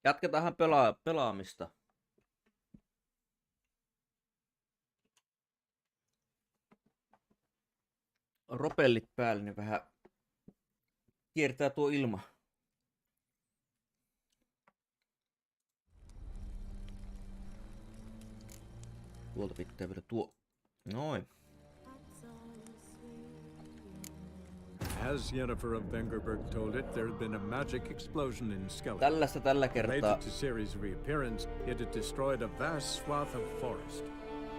Jatketaanhan pelaamista. Ropellit päälle, niin vähän kiertää tuo ilma. Tuolta pitää vielä tuo. Noin. As Yennefer of Vengerberg told it, there had been a magic explosion in Skellige. Tällaista tällä kertaa. Related to Ciri's reappearance, it had destroyed a vast swath of forest.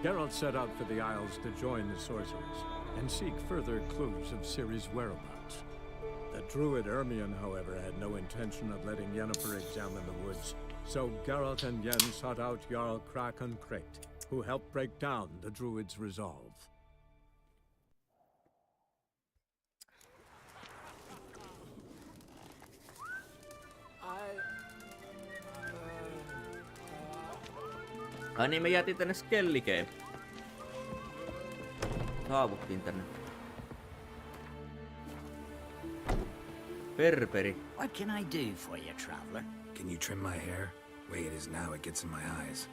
Geralt set out for the Isles to join the sorcerers and seek further clues of Ciri's whereabouts. The druid Ermion, however, had no intention of letting Yennefer examine the woods, so Geralt and Yen sought out Jarl Krakon Krayt, who helped break down the druid's resolve. Ai niin, me jätin tänne Skelligeen. Saavuttiin tänne. Perperi. What can I do for you, traveler? Can you trim my hair? Way it is now, it gets in my eyes.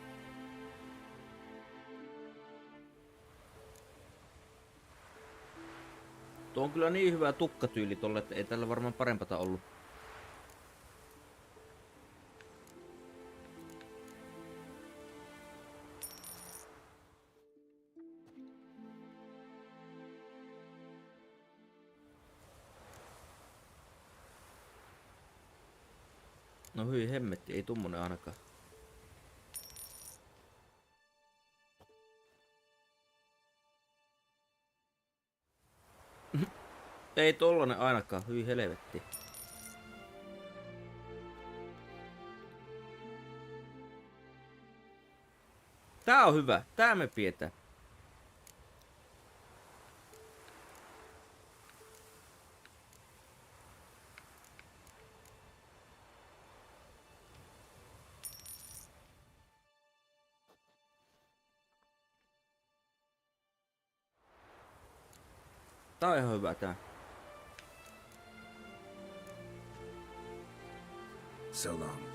Tuo on kyllä niin hyvä tukkatyyli tolle, että ei tällä varmaan parempata ollut. No hyi hemmetti, ei tommonen ainakaan. Ei tollanen ainakaan, hyi helvetti. Tää on hyvä, tää me pidetään. Tää on ihan hyvä tää. So long.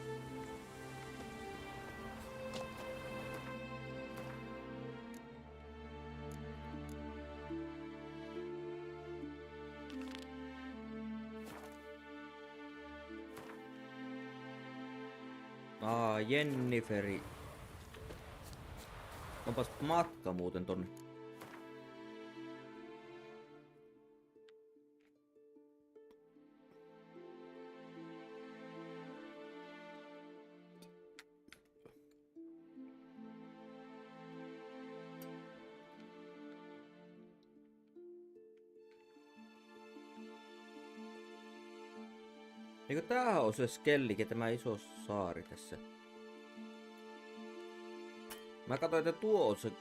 Jenniferi. Onpas matka muuten tonne. Eikö tämähän on se Skellige, tämä iso saari tässä? Mä katsoin, että tuo on se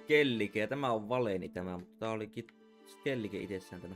Skellige ja tämä on Valeni tämä, mutta tää olikin Skellige itsessään tämä.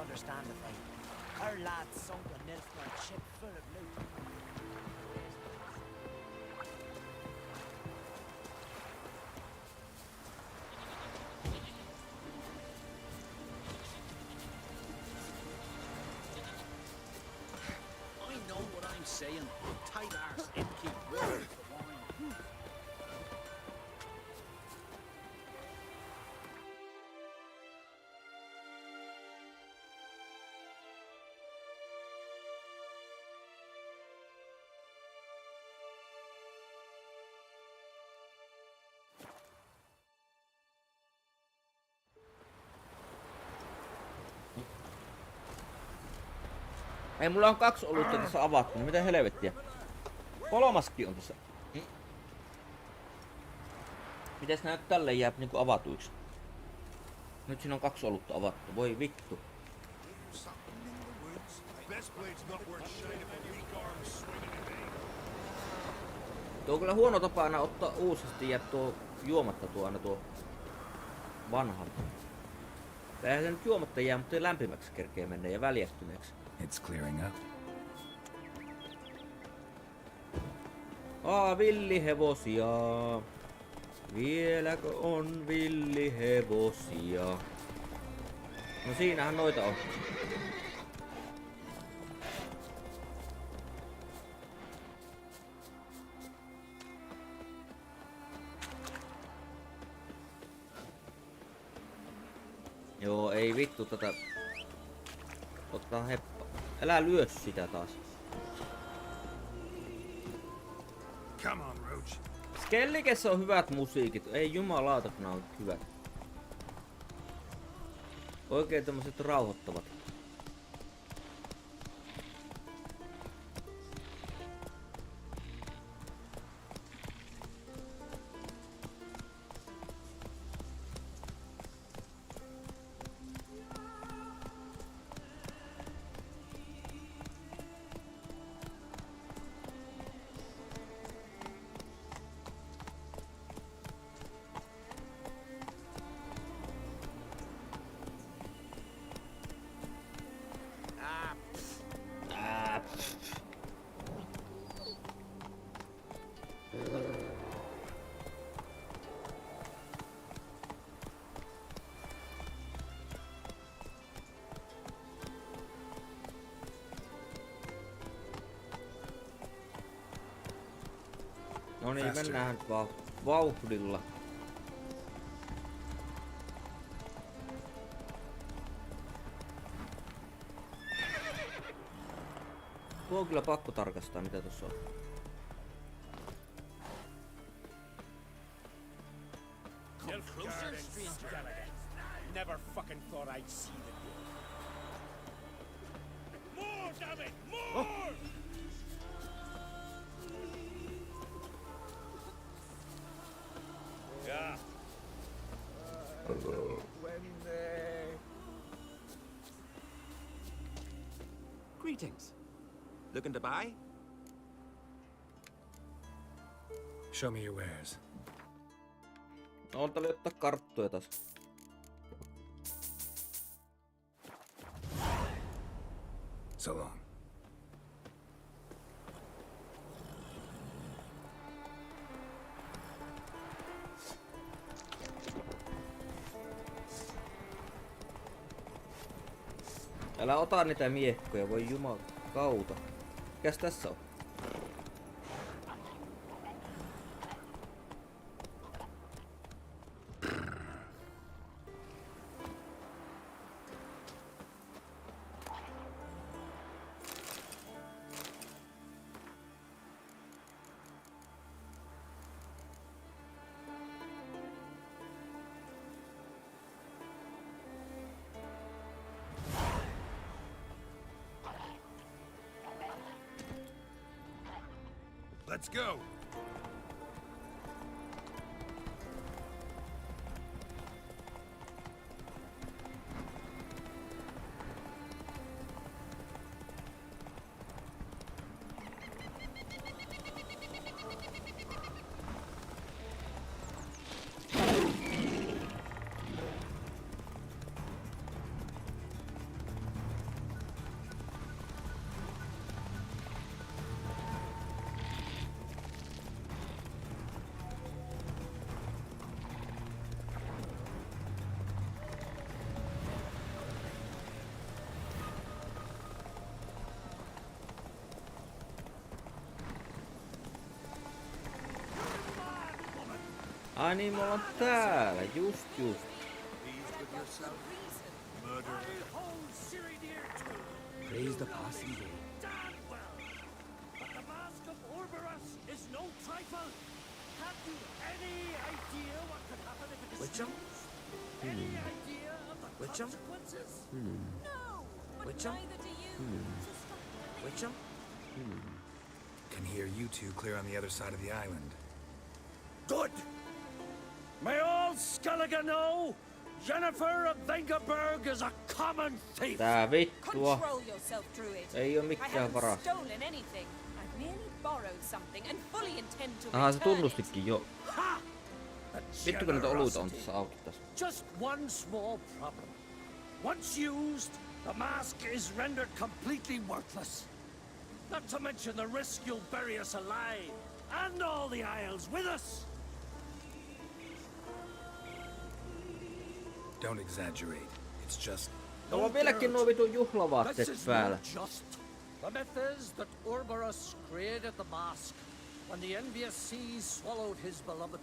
Understand the thing. Our lads sunk a Nilfgaard ship full of loot. I know what I'm saying. Tight arse, keep warm for wine. Ei, mulla on 2 olutta tässä avattu, niin mitä helvettiä. 3. on tässä. Mites nää nyt tälleen jää niinku avatuiksi? Nyt siinä on 2 olutta avattu, voi vittu. Tuo on kyllä huono tapa aina ottaa uusasti ja tuo juomatta tuo aina tuo vanha. Eihän se nyt juomatta jää, mutta lämpimäksi kerkee mennä ja väljähtyneeksi. It's clearing up. Villihevosia. Vieläkö on villihevosia? No siinähän noita on. Joo, ei vittu tätä. Ottaa heppa. Älä lyö sitä taas. Come on, Roach. Skellikessä on hyvät musiikit. Ei jumalauta, kun nämä on hyvät. Oikein tämmöset rauhoittavat. No niin, mennään nyt vaan vauhdilla. Tuo on kyllä pakko tarkastaa mitä tossa on. Come closer, stranger. Never fucking thought I'd see the day. More, damn it! More! Yeah. Greetings. Looking to buy? Show me your wares. On tällä ottaa karttoja taas. So long. Älä ota niitä miekkoja, voi jumakauta. Mikäs tässä on? Let's go. Ai niin, me ollaan täällä, just. Praise the posse day. Damn well. But the mask of Orberus is no trifle. Have you any idea what could happen if it is Witcher? used? Any idea of the Witcher? consequences? No, but Witcher? neither do you. So stop playing. Witcher? Can hear you two clear on the other side of the island. Good. May all Skellige know Jennifer of Vengerberg is a common thief. Tää vittua. Control yourself, Druid. Ei oo I mikään haven't varaa. stolen anything. I've merely borrowed something and fully intend to Aha, se return it. tunnustikin jo. Ha! A Vittu kun niitä oluita on generosity. tässä auki tässä. Just one small problem. Once used, the mask is rendered completely worthless. Not to mention the risk you'll bury us alive, and all the Isles with us. Don't exaggerate. It's just... Mulla on vieläkin nuo vitun This juhlavaatteet is päällä. not just. The myth is that Ouroboros created the mask when the envious seas swallowed his beloved.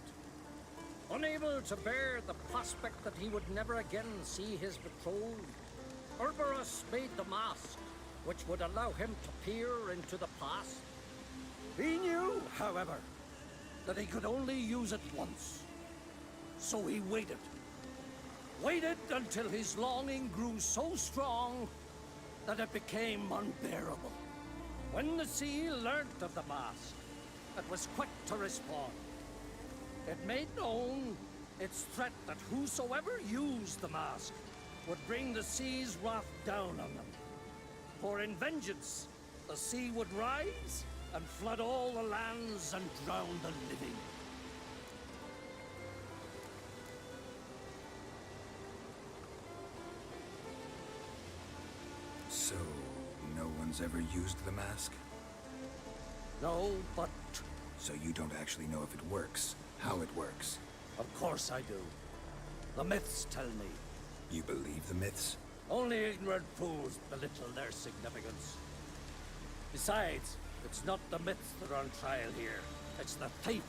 Unable to bear the prospect that he would never again see his betrothed, Ouroboros made the mask, which would allow him to peer into the past. He knew, however, that he could only use it once. So he waited. Waited until his longing grew so strong that it became unbearable. When the sea learnt of the mask, it was quick to respond. It made known its threat that whosoever used the mask would bring the sea's wrath down on them. For in vengeance, the sea would rise and flood all the lands and drown the living. So, no one's ever used the mask? No, but So you don't actually know if it works, how it works. of course I do. The myths tell me. You believe the myths? Only ignorant fools belittle their significance. Besides, it's not the myths that are on trial here. It's the thief.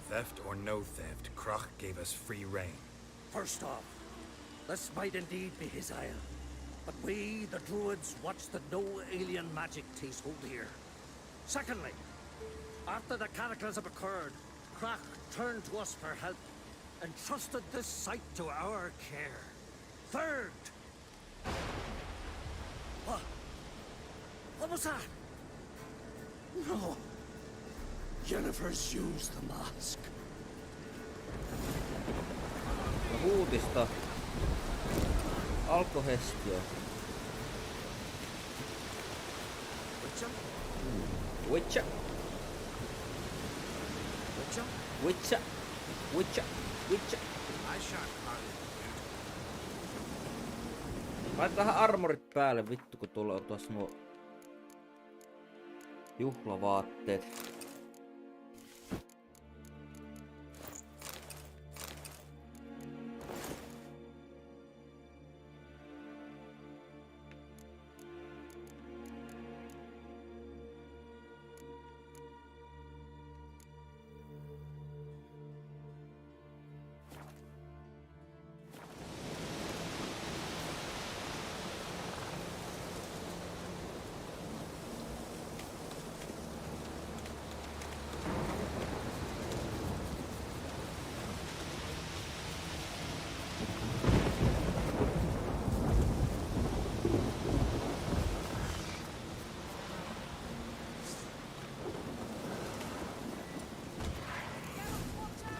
Theft or no theft, Krach gave us free rein. First off, this might indeed be his isle. But we, the druids, watch that no alien magic takes hold here. Secondly, after the cataclysm occurred, Krach turned to us for help and trusted this site to our care. Third... What? What was that? No. Jennifer's used the mask. Ja huutista. Alkohestio. Witcher? Witcher. Witcher? Witcher. Witcher. Witcher. I shan't hardly Laitetaan armorit päälle vittu kun tuolla on tuossa nuo juhlavaatteet.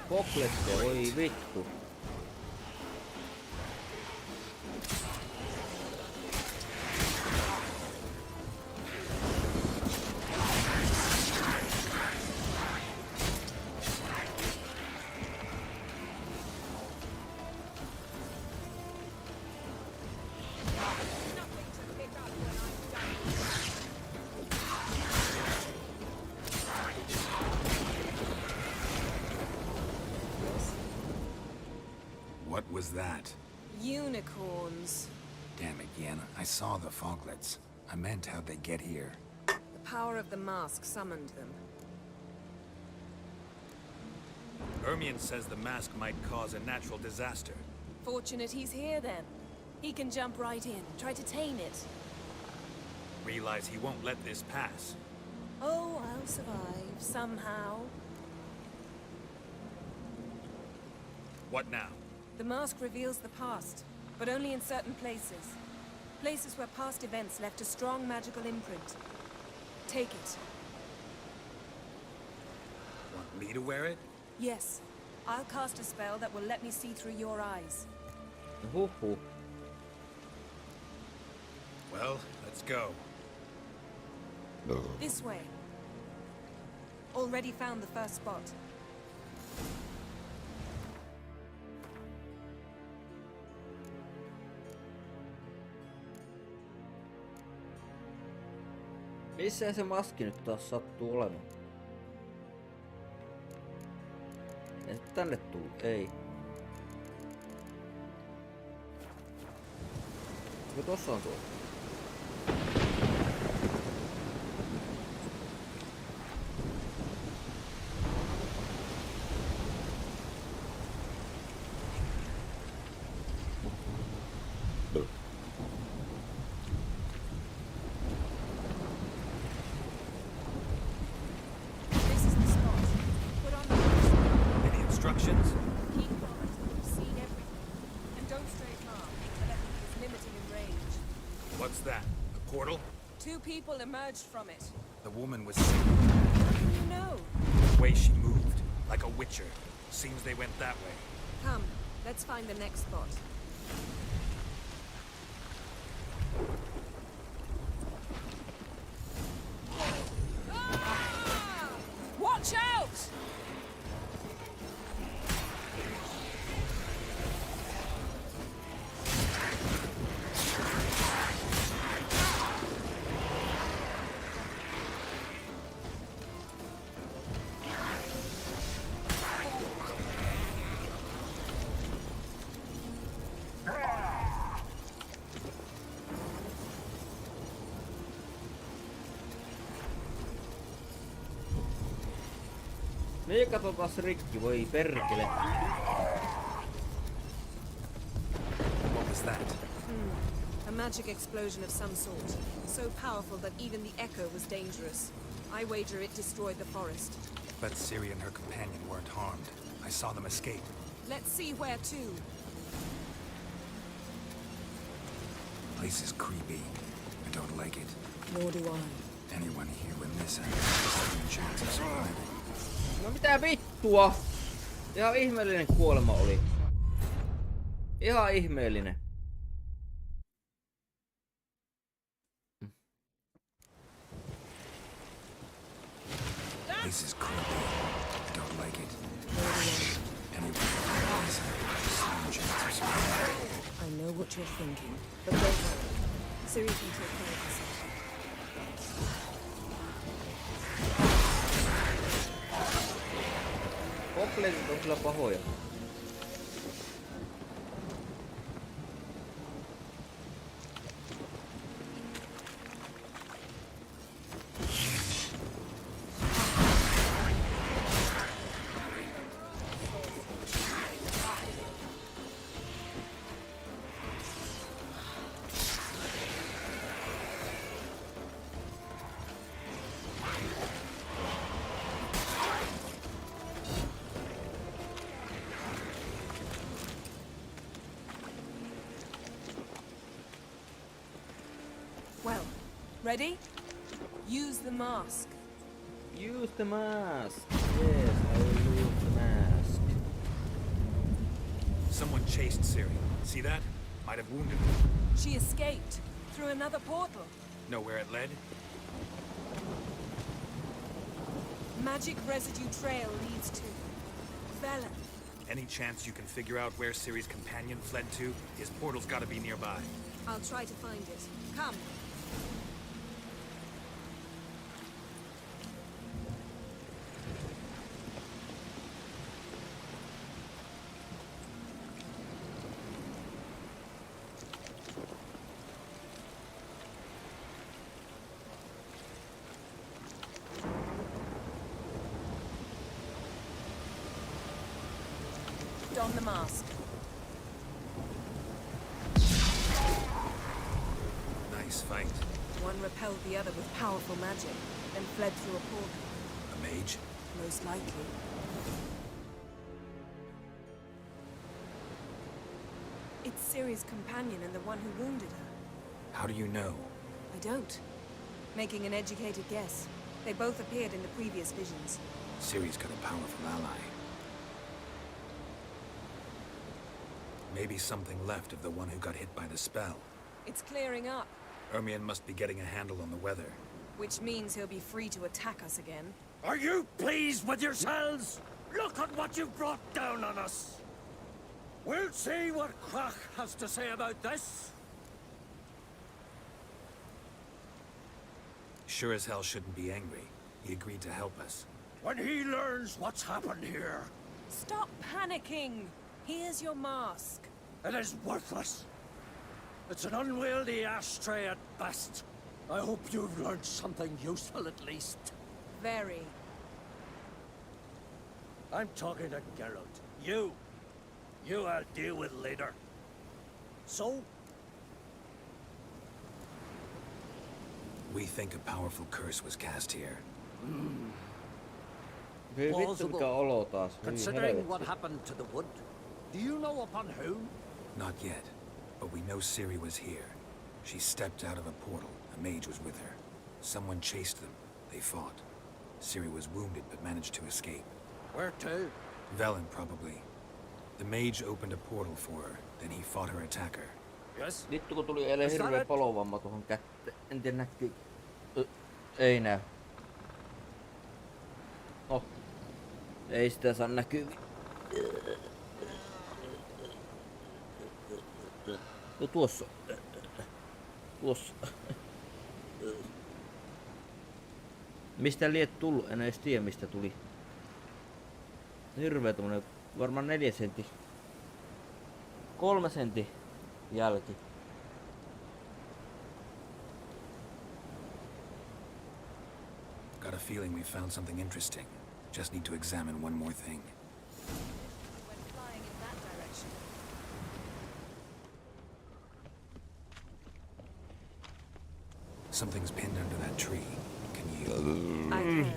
Poklette, oi vittu. What was that? Unicorns. Damn it, Yen. I saw the foglets. I meant how'd they get here? The power of the mask summoned them. Ermion says the mask might cause a natural disaster. Fortunate he's here then. He can jump right in, try to tame it. Realize he won't let this pass. Oh, I'll survive, somehow. What now? The mask reveals the past, but only in certain places. Places where past events left a strong magical imprint. Take it. Want me to wear it? Yes. I'll cast a spell that will let me see through your eyes. Huhhuh. Well, let's go. This way. Already found the first spot. Missä se maski nyt taas sattuu olemaan? Ei se tänne tullut, ei. Onko tossa on tuo? This is the spot. Put on the mask. Any instructions? Keep on until you've seen everything. And don't stray far. Telepathy is limited in range. What's that? A portal? 2 people emerged from it. The woman was How do you know? the way she moved, like a witcher. Seems they went that way. Come, let's find the next spot. Ah! Watch out! Niin katsotaan rikki, voi perkele. What was that? A magic explosion of some sort. So powerful that even the echo was dangerous. I wager it destroyed the forest. But Ciri and her companion weren't harmed. I saw them escape. Let's see where to. Place is creepy. I don't like it. Nor do I. Anyone here when this happens has a chance of surviving. No mitä vittua? Ihan ihmeellinen kuolema oli. Ihan ihmeellinen. Place is creepy. I don't like it. Anyone here when this happens has a chance of surviving. I know what you're thinking, but don't worry. Ciri can take care of herself. Kompletit on kyllä pahoja. Well, ready? Use the mask. Use the mask. Yes, I will use the mask. Someone chased Ciri. See that? Might have wounded her. She escaped through another portal. Know where it led? Magic residue trail leads to Velen. Any chance you can figure out where Ciri's companion fled to? His portal's gotta be nearby. I'll try to find it. Come. Don the mask. Nice fight. One repelled the other with powerful magic, then fled through a portal. A mage? Most likely. It's Ciri's companion and the one who wounded her. How do you know? I don't. Making an educated guess. They both appeared in the previous visions. Ciri's got a powerful ally. Maybe something left of the one who got hit by the spell. It's clearing up, Ermion must be getting a handle on the weather. which means he'll be free to attack us again. Are you pleased with yourselves? Look at what you've brought down on us. We'll see what Krach has to say about this. Sure as hell shouldn't be angry. He agreed to help us. When he learns what's happened here, Stop panicking! Here's your mask. it is worthless. It's an unwieldy ashtray at best. I hope you've learned something useful at least. Very. I'm talking to Geralt. You I'll deal with later. So, We think a powerful curse was cast here. Hyi vittu mikä olo taas. Hyi considering what helvetti. happened to the wood, do you know upon whom? Not yet, but we know Ciri was here. She stepped out of a portal. A mage was with her. Someone chased them. They fought. Ciri was wounded but managed to escape. Where to? Velen, probably. The mage opened a portal for her, then he fought her attacker. Yes? Vittu kun tuli eilen Is that hirveä it? palovamma tuohon kätteen. En tiedä näkyy. Ei näy. Oh. Ei sitä saa näkyviin. No tuossa. Tuossa. Mistä liet tullut? En edes tiedä mistä tuli. Hirveä tommonen, varmaan 4 sentti. 3 sentin jälki. Got a feeling we found something interesting. Just need to examine one more thing. When flying in that direction. Something's pinned under that tree. Can you... I can.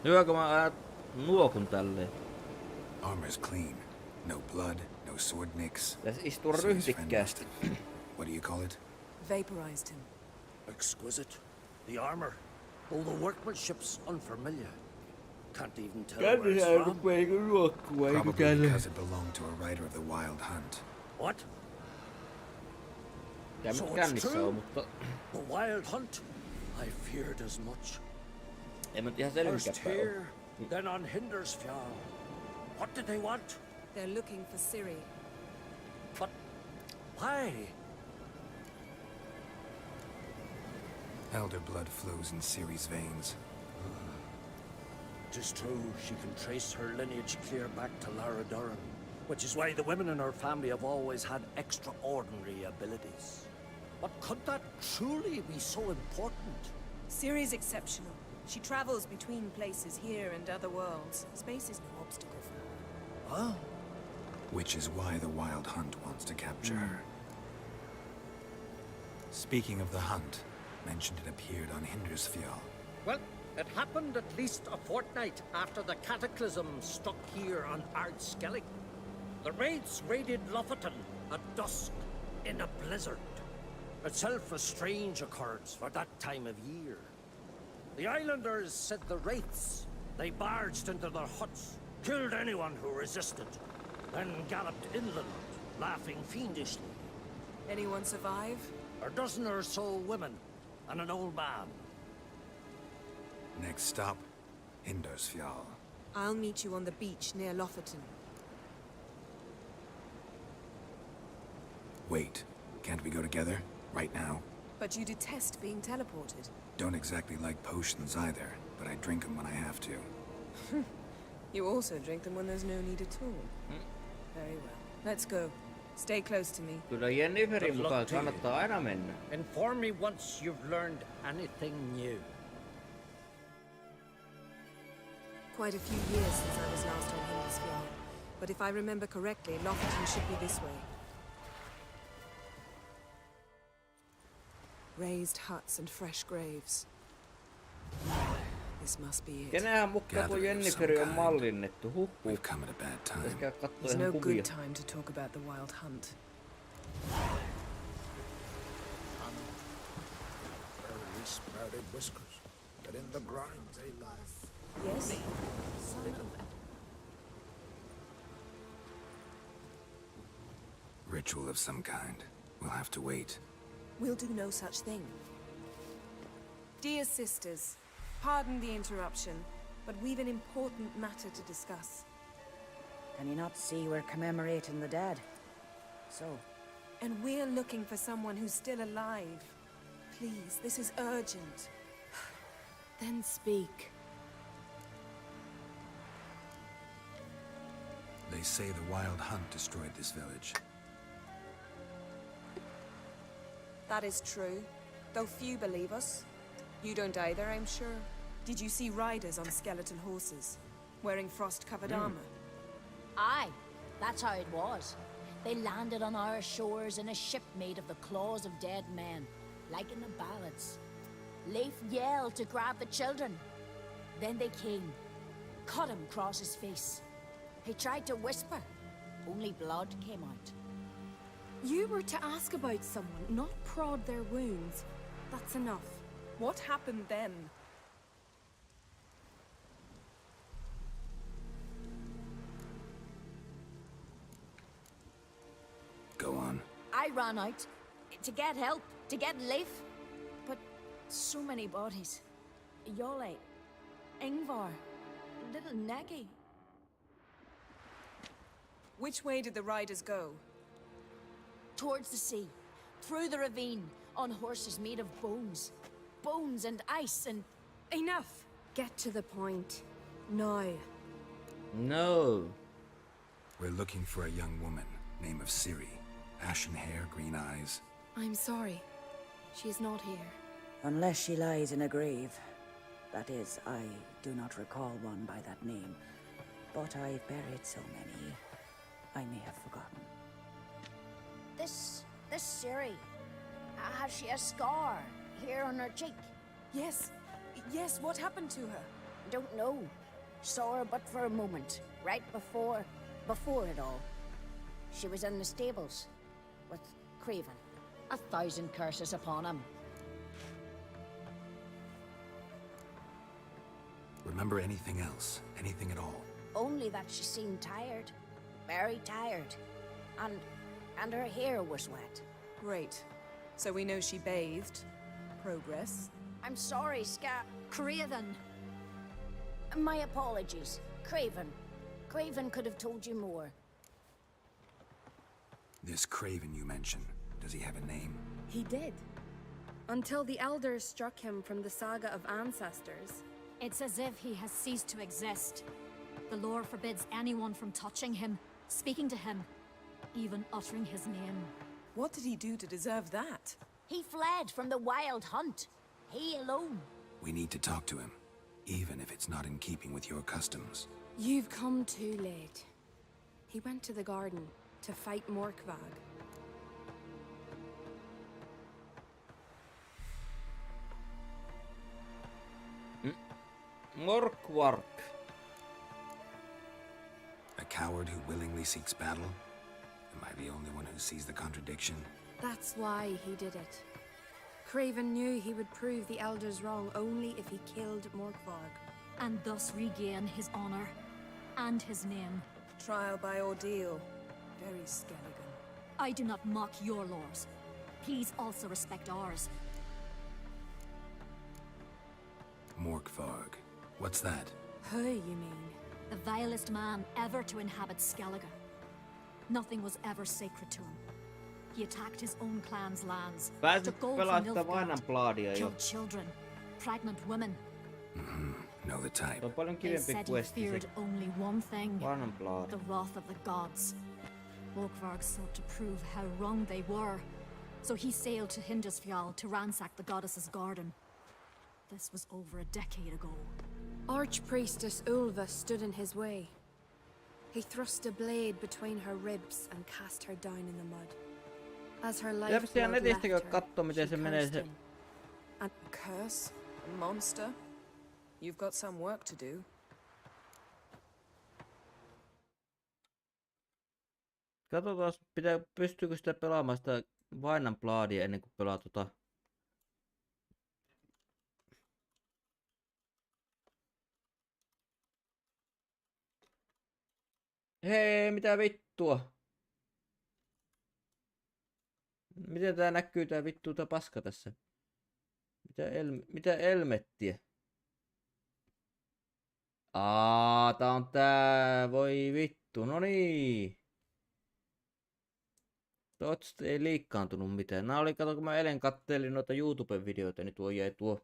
Hyvä kun mä nuokun tälleen. Armor's clean. No blood, no sword nicks. Tässä istua Ciri's friend must ryhdikkäästi. have- What do you call it? Vaporized him. Exquisite. The armor, though the workmanship's unfamiliar. Can't even tell where it's Kännihän from. rupee eikö nuokkua, eikö Probably käydä? because it belonged to a rider of the Wild Hunt. What? Mikä So nyt it's kännissä true. on, mutta The Wild Hunt? I feared as much. en mä nyt ihan First selvinkäpä oo. here, then on Hindersfjall. What did they want? They're looking for Ciri. But why? Elder blood flows in Ciri's veins. Tis true, she can trace her lineage clear back to Lara Duran, which is why the women in her family have always had extraordinary abilities. But could that truly be so important? Ciri's exceptional. She travels between places here and other worlds. Space is no obstacle for her. Huh? Which is why the Wild Hunt wants to capture her. Speaking of the hunt, mentioned it appeared on Hindersfjall. Well, it happened at least a fortnight after the cataclysm struck here on Ardskellig. The raids raided Lofoten at dusk in a blizzard. Itself a strange occurrence for that time of year. The islanders said the wraiths. They barged into their huts, killed anyone who resisted, then galloped inland, laughing fiendishly. Anyone survive? A dozen or so women and an old man. Next stop, Hindersfjall. I'll meet you on the beach near Lofoten. Wait, can't we go together? Right now? But you detest being teleported. Don't exactly like potions either, but I drink them when I have to. You also drink them when there's no need at all. Very well. Let's go. Stay close to me. Kyllä Jenniferin Good luck mukaan to you. kannattaa aina mennä. Inform me once you've learned anything new. Quite a few years since I was last on Hindersfjall. But if I remember correctly, Lofoten should be this way. Raised huts and fresh graves. This must be it. Kenenhän mukaan tuo Gathering of Jenniferi on some kind. mallinnettu? Huhhuh. We've come at a bad time. Pitäis käydä kattoo There's ihan no kuvia. good time to talk about the wild hunt. Early sprouted whiskers, but in the grind they lie. Yes? Ritual of some kind. We'll have to wait. We'll do no such thing. Dear sisters, pardon the interruption, but we've an important matter to discuss. Can you not see we're commemorating the dead? So, And we're looking for someone who's still alive. Please, this is urgent. Then speak. They say the wild hunt destroyed this village. That is true, though few believe us. You don't either, I'm sure. Did you see riders on skeleton horses, wearing frost-covered armor? Aye, that's how it was. They landed on our shores in a ship made of the claws of dead men, like in the ballads. Leif yelled to grab the children. Then they came, cut him across his face. He tried to whisper, only blood came out. You were to ask about someone, not prod their wounds. That's enough. What happened then? Go on. I ran out to get help, to get Leif. But so many bodies. Yole, Ingvar, little Neki. Which way did the riders go? Towards the sea, through the ravine, on horses made of bones. Bones and ice and... Enough! Get to the point. Now. No. We're looking for a young woman, name of Ciri. Ashen hair, green eyes. I'm sorry. She is not here. unless she lies in a grave. That is, I do not recall one by that name. But I've buried so many, I may have forgotten. This Ciri, has she a scar here on her cheek? Yes. Yes, what happened to her? Don't know. Saw her but for a moment, right before it all. She was in the stables with Craven. 1,000 curses upon him. Remember anything else? Anything at all? Only that she seemed tired. Very tired. And her hair was wet. Great. So we know she bathed. Progress. I'm sorry, Craven. My apologies. Craven. Craven could have told you more. This Craven you mentioned, does he have a name? He did. Until the elders struck him from the saga of ancestors. It's as if he has ceased to exist. The lore forbids anyone from touching him, speaking to him, even uttering his name. What did he do to deserve that? He fled from the wild hunt. He alone. We need to talk to him, even if it's not in keeping with your customs. You've come too late. He went to the garden to fight Morkvag. Morkvark. A coward who willingly seeks battle? Am I the only one who sees the contradiction? That's why he did it. Craven knew he would prove the elders wrong only if he killed Morkvarg. And thus regain his honor and his name. Trial by ordeal. Very Skelligan. I do not mock your laws. Please also respect ours. Morkvarg. What's that? Who, you mean? The vilest man ever to inhabit Skellige. Nothing was ever sacred to him. He attacked his own clan's lands, Pääsit took gold pelaa from sitä Nilfgaard, Vainanbladia jo. killed children, pregnant women. Know the type. Se on paljon They kivempi said he questi feared se only one thing, Vainanblad. the wrath of the gods. Morkvarg sought to prove how wrong they were, so he sailed to Hindisfjall to ransack the goddess's garden. This was over a decade ago. Archpriestess Ulva stood in his way. He thrust a blade between her ribs and cast her down in the mud. As her Pitäisi ihan lifeblood left netistä käydä her, kattoo miten she se menee cursed se. him. A curse? A monster? You've got some work to do. Katsotaan, pystyykö sitä pelaamaan sitä Vainan Blaadia ennen kuin pelaa Hei, mitä vittua? Miten tää näkyy tää vittu tää paska tässä? Mitä elmettiä? Tää on tää, voi vittu, no niin. Toivottavasti ei liikkaantunut mitään. Nää oli, kato kun mä eilen kattelin noita YouTube-videoita, niin tuo jäi tuo.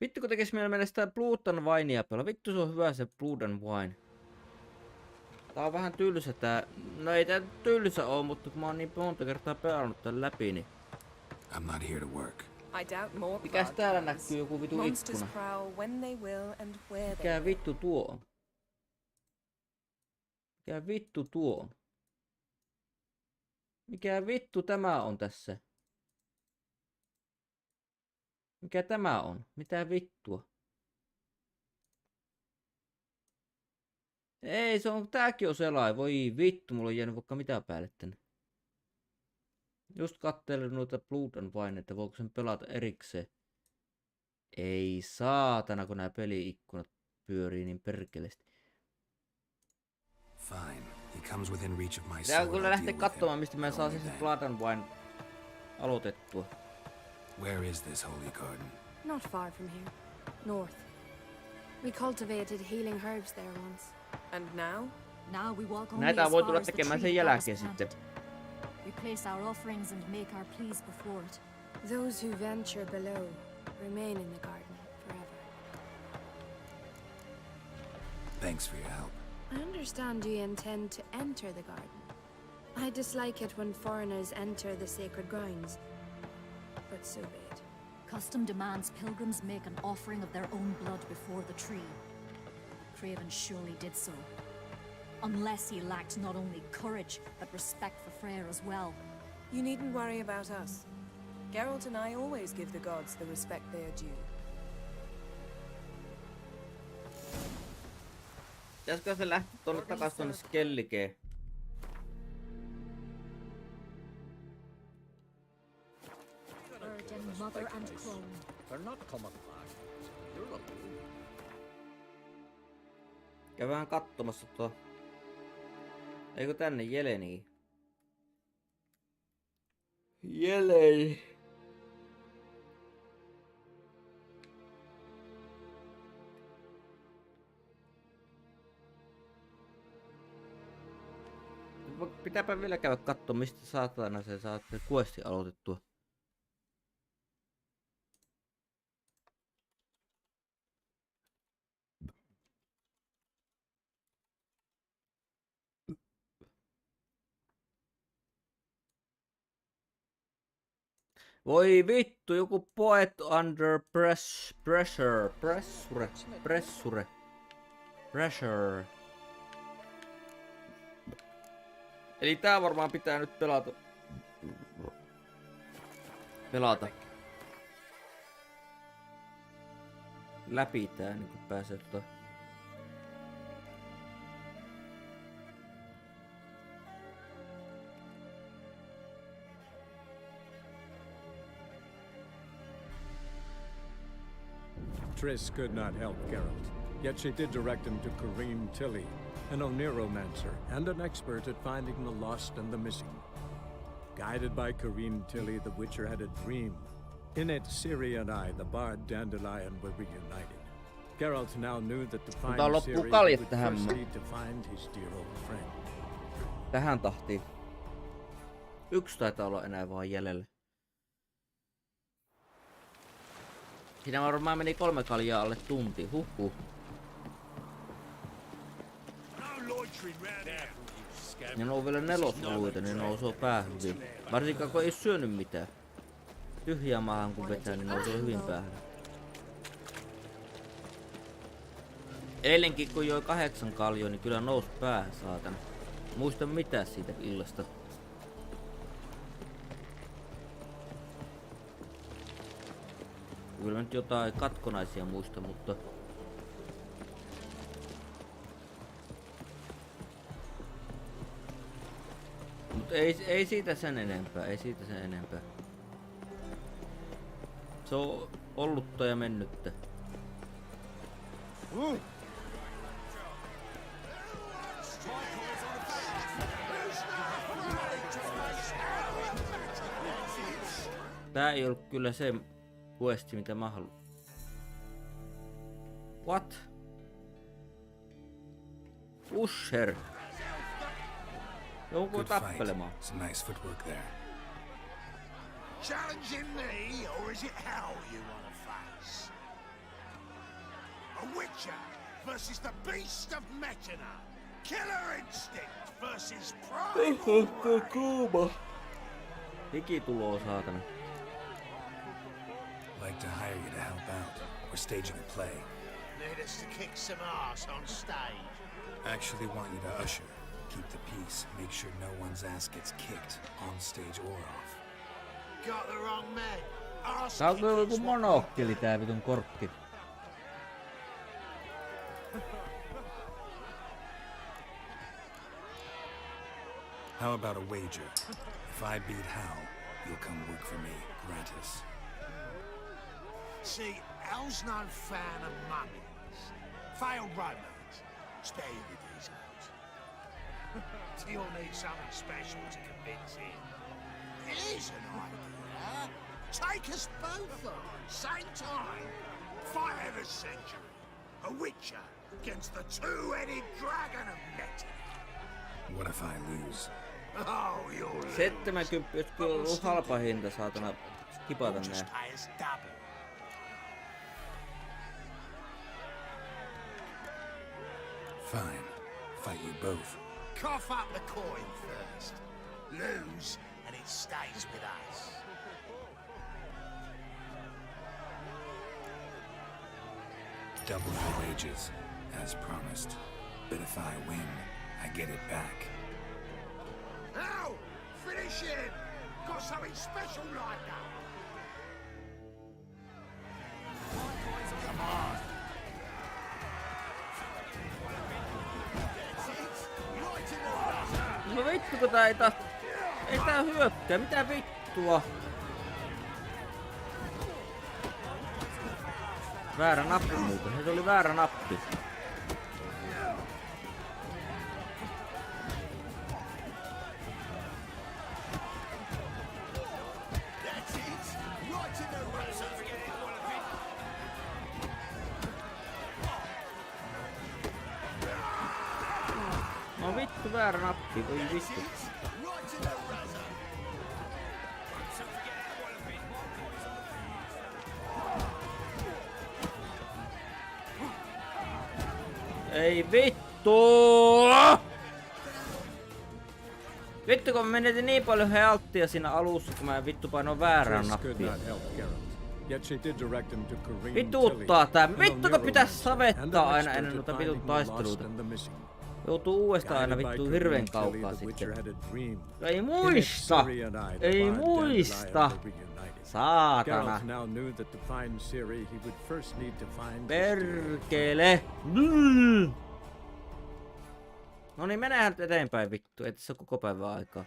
Vittu kun tekis meillä mennä sitä Blood and Winea pelaa. Vittu se on hyvä se Blood and Wine. Tää on vähän tylsä tää. No ei tää tylsä oo, mutta kun mä oon niin monta kertaa pelannut tän läpi, niin... I'm not here to work. I doubt more. Mikäs täällä näkyy joku vitu ikkuna? Mikä vittu tuo on? Mikä vittu tuo on? Mikä vittu tämä on tässä? Mikä tämä on? Mitä vittua? Ei, se on, tääkin on selai. Voi vittu, mulla on jäänyt vaikka mitä päälle tänne. Just katselin noita Blood and Wine, että voiko sen pelata erikseen. Ei saatana, kun nää peli-ikkunat pyörii niin perkeleesti. Fine. He comes within reach of my sword. Tää kyllä lähtee katsomaan, mistä mä saan siis Blood and Wine aloitettua. Where is this holy garden? Not far from here. North. We cultivated healing herbs there once. And now? Now we walk only Näitä as voi far tulla as the tekemään tree sen the goddess jälkeen sitten. planted. We place our offerings and make our pleas before it. Those who venture below remain in the garden forever. Thanks for your help. I understand you intend to enter the garden. I dislike it when foreigners enter the sacred grounds. But so be it. Custom demands pilgrims make an offering of their own blood before the tree. Craven surely did so. Unless he lacked not only courage, but respect for Freyr as well. You needn't worry about us. Geralt and I always give the gods the respect they are due. Pitäisikö se lähteä tonne takas tonne Skellikeen? Virgin, mother and clone. They're not coming back. You're alone. Käy vähän katsomassa tuo. Eikö tänne Jeleniin? Jeleni. Pitääpä vielä käydä katsomaan, mistä saatana se saat se questi aloitettua. Voi vittu, joku poet under pressure. Eli tää varmaan pitää nyt pelata. Läpi tää, niin kun pääsee Triss could not help Geralt, yet she did direct him to Kareem Tilly, an Oniromancer and an expert at finding the lost and the missing. Guided by Kareem Tilly, the Witcher had a dream. In it, Ciri and I, the bard Dandelion, were reunited. Geralt now knew that to find Ciri would first need to find his dear old friend. Tähän tahtiin. Yksi taitaa olla enää vaan jäljellä. Siinä varmaan meni 3 kaljaa alle tunti. Huhhuh. Ja ne on vielä 4-alueita, niin nousee päähän hyvin. Varsinkaan kun ei syönyt mitään. Tyhjää maahan kun vetää, niin nousee hyvin päähän. Eilenkin kun joi 8 kaljoa, niin kyllä nousi päähän saatana. Muista mitään siitä illasta. Kyllä nyt jotain katkonaisia muista, mutta... Mutta ei siitä sen enempää, ei siitä sen enempää. Se on ollutta ja mennyttä. Tää ei ollut kyllä se questi mitä mä haluan. What? Usher. Joku tappelemaan. Some nice footwork there. Challenging me, or is it hell you wanna face? A Witcher versus the beast of Metina. Killer instinct versus primal Kuuma. Hiki tuloo saatana. Like to hire you to help out. We're staging a play. Need us to kick some ass on stage. Actually want you to usher. Keep the peace. Make sure no one's ass gets kicked on stage or off. Got the wrong man. Ass Tää on kyllä joku monokkeli tää vitun korkki. How about a wager? If I beat Hal, you'll come work for me, gratis. See, Hal's no fan of mummies. Failed romance. Spare you the details. You'll need something special to convince him. Here's an idea. Take us both on, same time. Fight of the century. A Witcher against the two-headed dragon of Metin. What if I lose? Oh, you'll lose. 70, jos kyllä on halpa hinta saatana kipata You'll just nää. pay us double. Fine. Fight you both. Cough up the coin first. Lose, and it stays with us. Double the wages, as promised. But if I win, I get it back. Now, finish him! Got something special lined up. Come on. No vittu kun tää ei tää hyökkää, mitä vittua? Väärä nappi muuten, se oli väärä nappi. No vittu väärä nappi, voi vittu. Ei vittu! Vittu kun menetin niin paljon healthia siinä alussa, kun mä vittu painoin väärään nappia. Vituttaa tää. Vittu kun pitäis savettaa aina ennen noita vitun taisteluita. Joutuu uudestaan aina vittu hirveen kaukaa sitten. Ei muista! Ei muista! Saatana! Perkele! No niin, menehän nyt eteenpäin vittu, ei tässä ole koko päivän aikaa.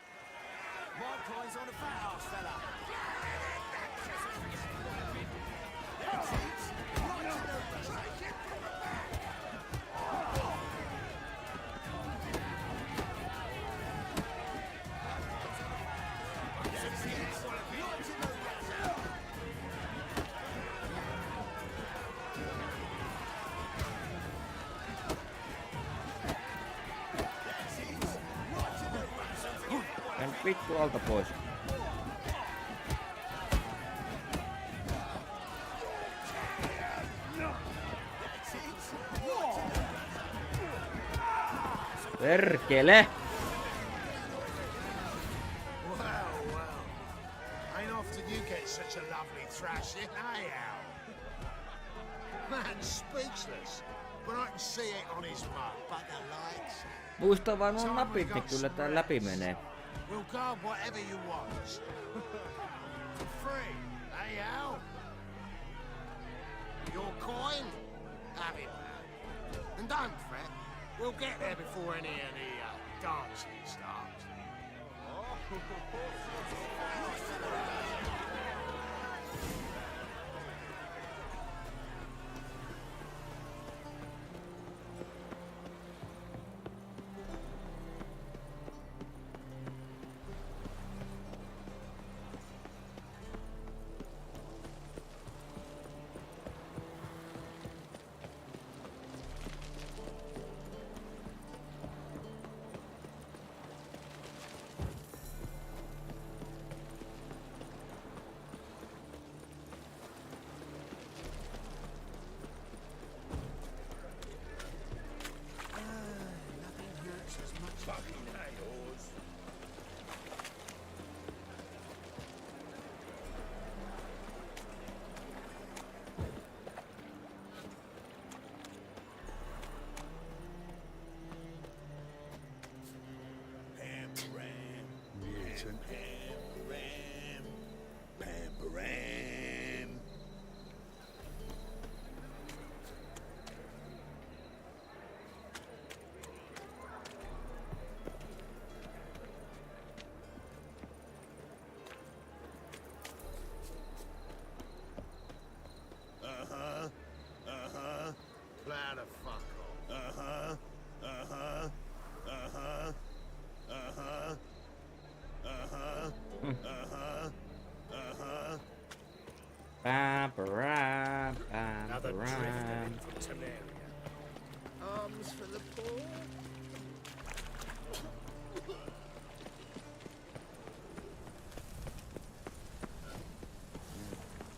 Vittu alta pois. Perkele! Well. Ain't often you get such a lovely thrashing, eh, Al? Man's speechless, but I can see it on his mug. But the lights. Muista vaan nuo napit, niin kyllä tää läpi menee. We'll go whatever you want. For free, eh, Al? Your coin? Have it, man. And don't fret. We'll get there before any of the dancing starts. Loud of fuck off. Another drift from Temeria. Arms for the poor.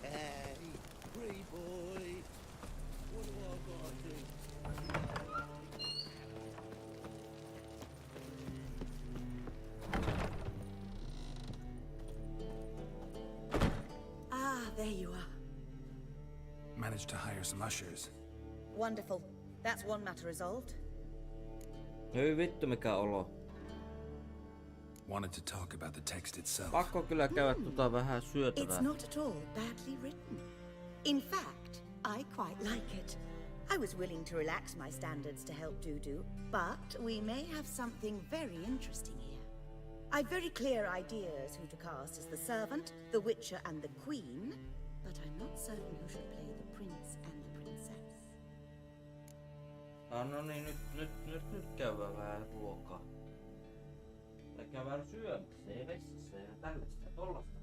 Hey, free boy. What do I gotta do? Ah, there you are. Managed to hire some ushers. Wonderful. That's one matter resolved. Hyi vittu mikä olo. Wanted to talk about the text itself. Pakko kyllä käydä vähän syötävää. It's not at all badly written. In fact, I quite like it. I was willing to relax my standards to help Dudu, but we may have something very interesting here. I've very clear ideas who to cast as the servant, the Witcher and the Queen, but I'm not certain who should play the Prince and the Princess. No niin, nyt käydään vähän ruokaa. Tai käydään syömässä ja vessassa ja tällaista ja tollasta.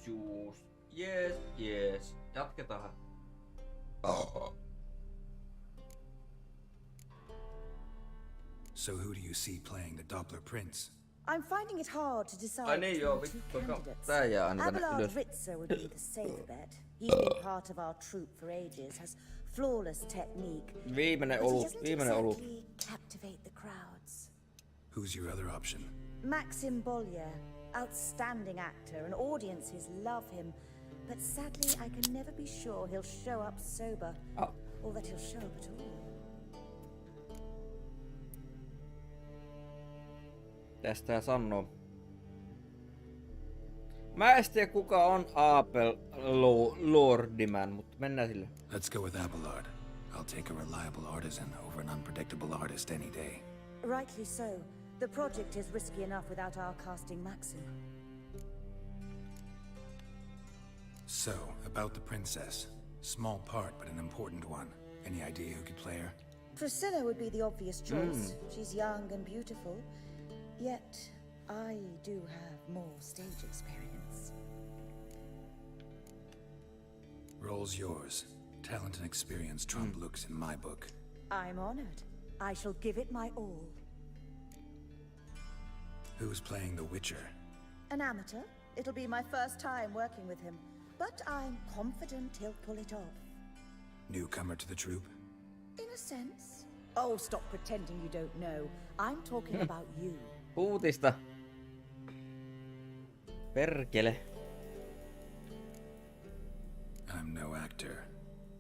Juus. Jees. Jatketaan. So who do you see playing the Doppler Prince? I'm finding it hard to decide Ai niin joo, between two vittu. candidates. Tää jää aina tänne Abelard ylös. Ritzer would be the safe bet. He's been part of our troupe for ages, has flawless technique. Viimeinen but he olut. doesn't Viimeinen olut. exactly captivate the crowds. Who's your other option? Maxim Bollier, outstanding actor, and audiences love him. But sadly, I can never be sure he'll show up sober, or that he'll show up at all. Tästä sanoo. Mä en tiedä kuka on Apel Lordiman, mutta mennään sille. Let's go with Abelard. I'll take a reliable artisan over an unpredictable artist any day. Rightly so. The project is risky enough without our casting Maxim. So, about the princess. Small part, but an important one. Any idea who could play her? Priscilla would be the obvious choice. She's young and beautiful. Yet, I do have more stage experience. Role's yours. Talent and experience trump looks in my book. I'm honored. I shall give it my all. Who's playing The Witcher? An amateur. It'll be my first time working with him. But I'm confident he'll pull it off. Newcomer to the troupe? In a sense. Oh, stop pretending you don't know. I'm talking about you. Uutista. Perkele. I'm no actor.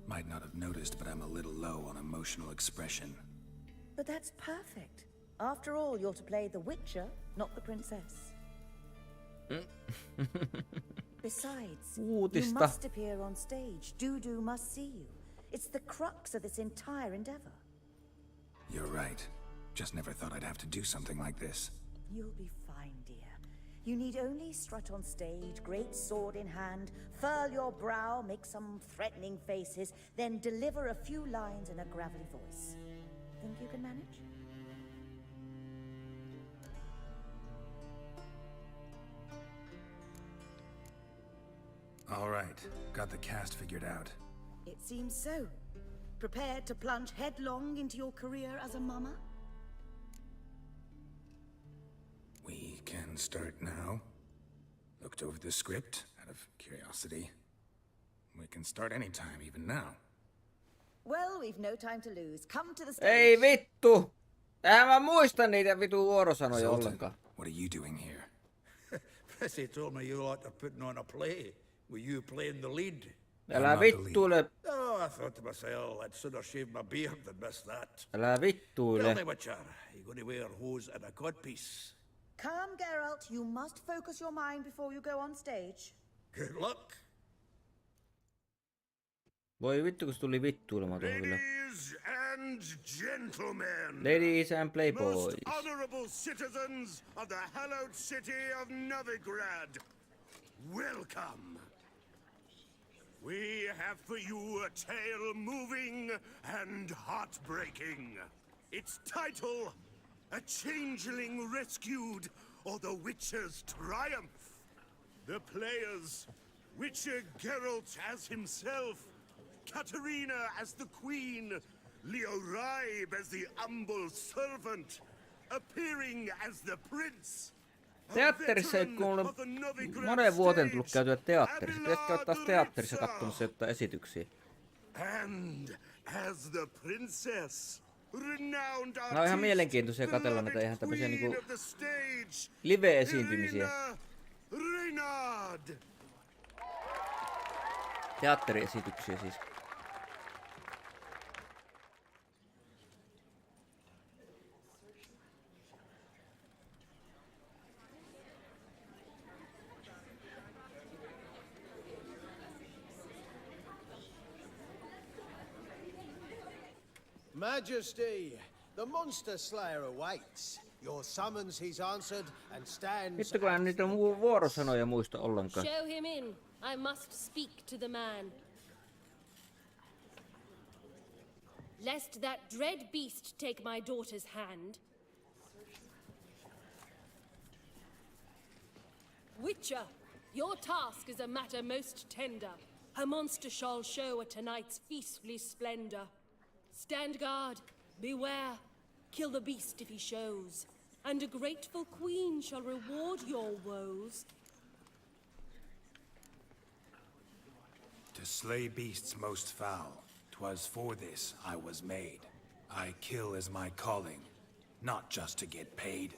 Might not have noticed, but I'm a little low on emotional expression. But that's perfect. After all, you're to play the Witcher, not the princess. Besides, you must appear on stage. Dudu must see you. It's the crux of this entire endeavor. You're right. Just never thought I'd have to do something like this. You'll be fine, dear. You need only strut on stage, great sword in hand, furl your brow, make some threatening faces, then deliver a few lines in a gravelly voice. Think you can manage? All right. Got the cast figured out. It seems so. Prepared to plunge headlong into your career as a mama? We can start now. Looked over the script out of curiosity. We can start anytime, even now. Well, we've no time to lose. Come to the stage. Ei vittu! Eihän mä muista niitä vitu vuorosanoja ollenkaan. What are you doing here? Prissy told me you ought to put on a play with you playing the lead. Älä vittuile. Oh, I thought to myself, I'd sooner shave my beard than miss that. Älä vittuile. Tell me, Witcher, you going to wear hose and a codpiece? Come, Geralt. You must focus your mind before you go on stage. Good luck. Voi vittu, kun se tuli vittuilemaan tuohon kyllä. Ladies and gentlemen. Ladies and playboys. Most honorable citizens of the hallowed city of Novigrad. Welcome. We have for you a tale moving and heartbreaking. Its title, A Changeling Rescued, or The Witcher's Triumph. The players, Witcher Geralt as himself, Katarina as the Queen, Leo Raib as the humble servant, appearing as the Prince. Teatterissa ei kuule moneen vuoteen tullut käytyä teatterissa. Pitäisi käydä taas teatterissa katsomassa jotain esityksiä. Nämä on ihan mielenkiintoisia katsella näitä ihan tämmöisiä niinku live-esiintymisiä. Teatteriesityksiä siis. Majesty, the monster slayer awaits. Your summons he's answered and stands. Vittu kun en niitä vuorosanoja muista ollenkaan. Show him in. I must speak to the man. Lest that dread beast take my daughter's hand. Witcher, Your task is a matter most tender. A monster shall show at tonight's feastly splendor. Stand guard, beware, kill the beast if he shows, and a grateful queen shall reward your woes. To slay beasts most foul, 'twas for this I was made. I kill as my calling, not just to get paid.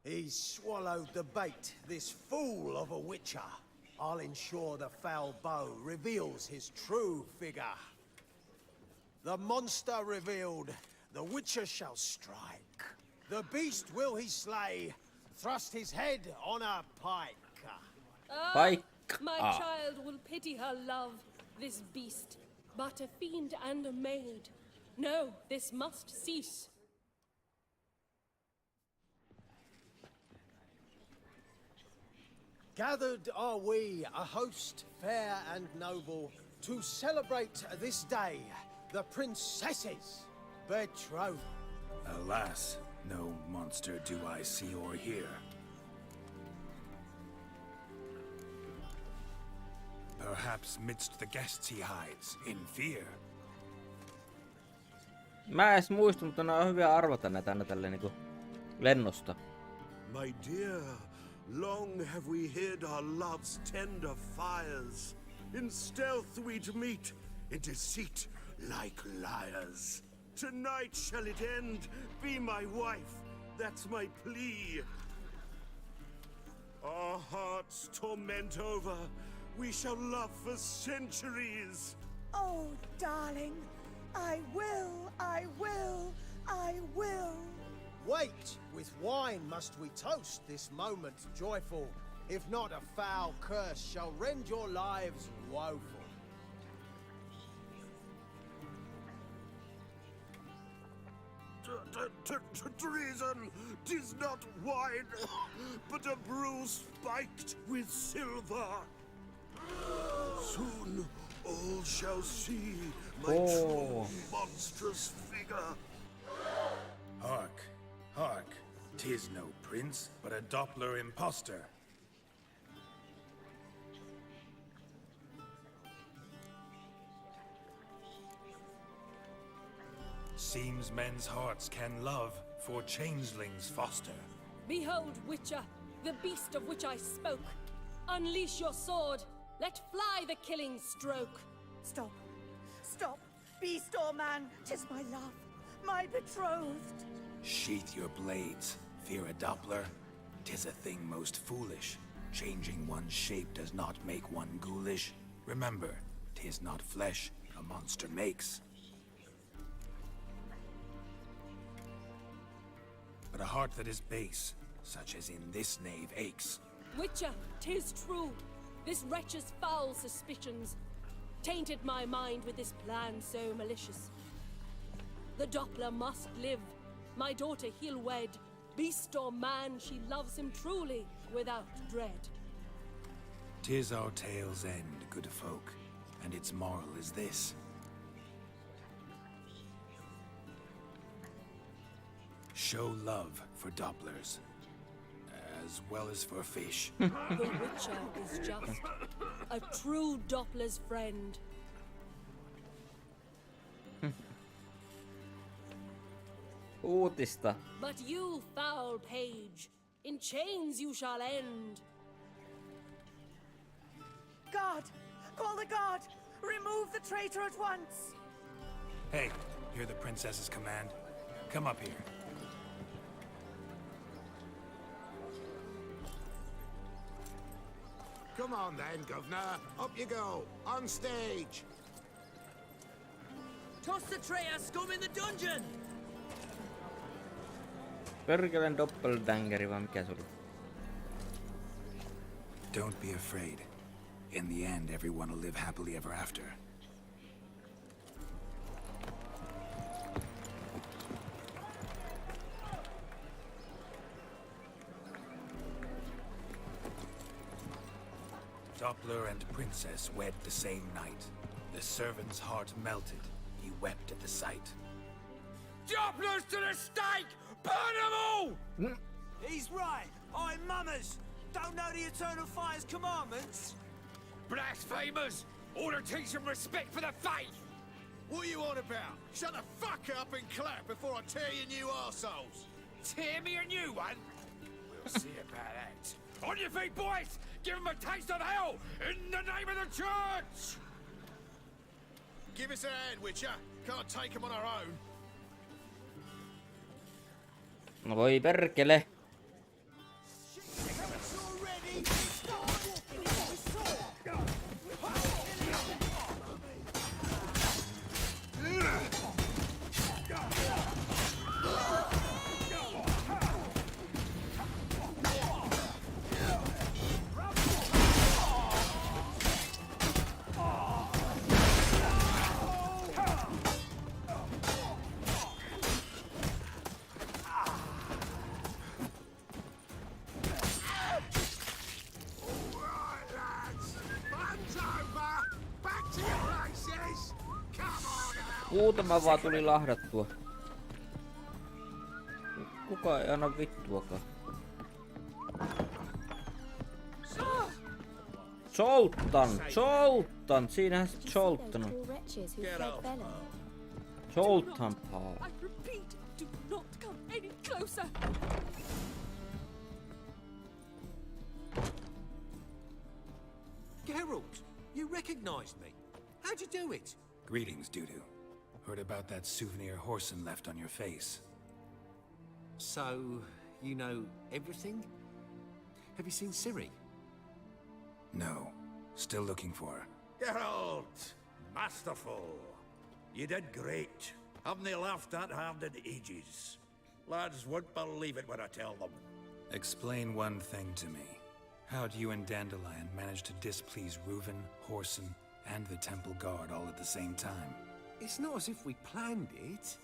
He's swallowed the bait, this fool of a witcher. I'll ensure the foul bow reveals his true figure. The monster revealed, the witcher shall strike. The beast will he slay, thrust his head on a pike. My child will pity her love, this beast, but a fiend and a maid. No, this must cease. Gathered are we, a host fair and noble, to celebrate this day, the princess's betrothal. Alas, no monster do I see or hear. Perhaps midst the guests he hides, in fear. Mä edes muistan, mutta ne on hyviä arvata näitä aina tälleen niinku lennosta. My dear, long have we hid our love's tender fires. In stealth we'd meet, in deceit like liars. Tonight shall it end, be my wife, that's my plea. Our hearts torment over, we shall love for centuries. Oh, darling, I will, I will, I will. Wait, with wine must we toast this moment joyful. If not, a foul curse shall rend your lives woeful. Treason! 'Tis not wine, but a brew spiked with silver. Soon all shall see my true monstrous figure. Hark, hark, 'tis no prince, but a Doppler imposter. Seems men's hearts can love, for changelings foster. Behold, Witcher, the beast of which I spoke. Unleash your sword. Let fly the killing stroke. Stop. Stop. Beast or man, 'tis my love, my betrothed. Sheath your blades, fear a Doppler. 'Tis a thing most foolish. Changing one's shape does not make one ghoulish. Remember, 'tis not flesh a monster makes, but a heart that is base, such as in this knave aches. Witcher, 'tis true. This wretch's foul suspicions tainted my mind with this plan so malicious. The Doppler must live. My daughter he'll wed. Beast or man, she loves him truly, without dread. 'Tis our tale's end, good folk, and its moral is this. Show love for Dopplers, as well as for fish. The Witcher is just a true Doppler's friend. Uutista. But you, foul page, in chains you shall end. Guard! Call the guard! Remove the traitor at once! Hey, hear the princess's command? Come up here. Come on then, Governor. Up you go. On stage. Toss the traitor scum in the dungeon! Perkelen doppelgangeri vai mikä se oli? Don't be afraid. In the end, everyone will live happily ever after. Doppler and princess wed the same night. The servant's heart melted. He wept at the sight. Dopplers to the stake! Burn them all! He's right. I'm mummers. Don't know the Eternal Fire's commandments? Blasphemers! Order teach some respect for the faith! What are you on about? Shut the fuck up and clap before I tear you new arseholes! Tear me a new one? We'll see about that. On your feet, boys! Give them a taste of hell in the name of the church! Give us a hand, Witcher. Can't take them on our own. No voi perkele. Muutama vaan tuli lahdattua. Kuka ei anna vittuakaan. Joltan! Siinähän se jolttanut. Joltanpaa. I repeat, do not come any closer. Geralt, you recognized me. How'd you do it? Greetings, Dudu. Heard about that souvenir Horson left on your face. So, you know everything? Have you seen Ciri? No. Still looking for her. Geralt! Masterful! You did great. Haven't they laughed that hard in ages? Lads won't believe it when I tell them. Explain one thing to me. How'd you and Dandelion manage to displease Reuven, Horson, and the Temple Guard all at the same time? It's not as if we planned it.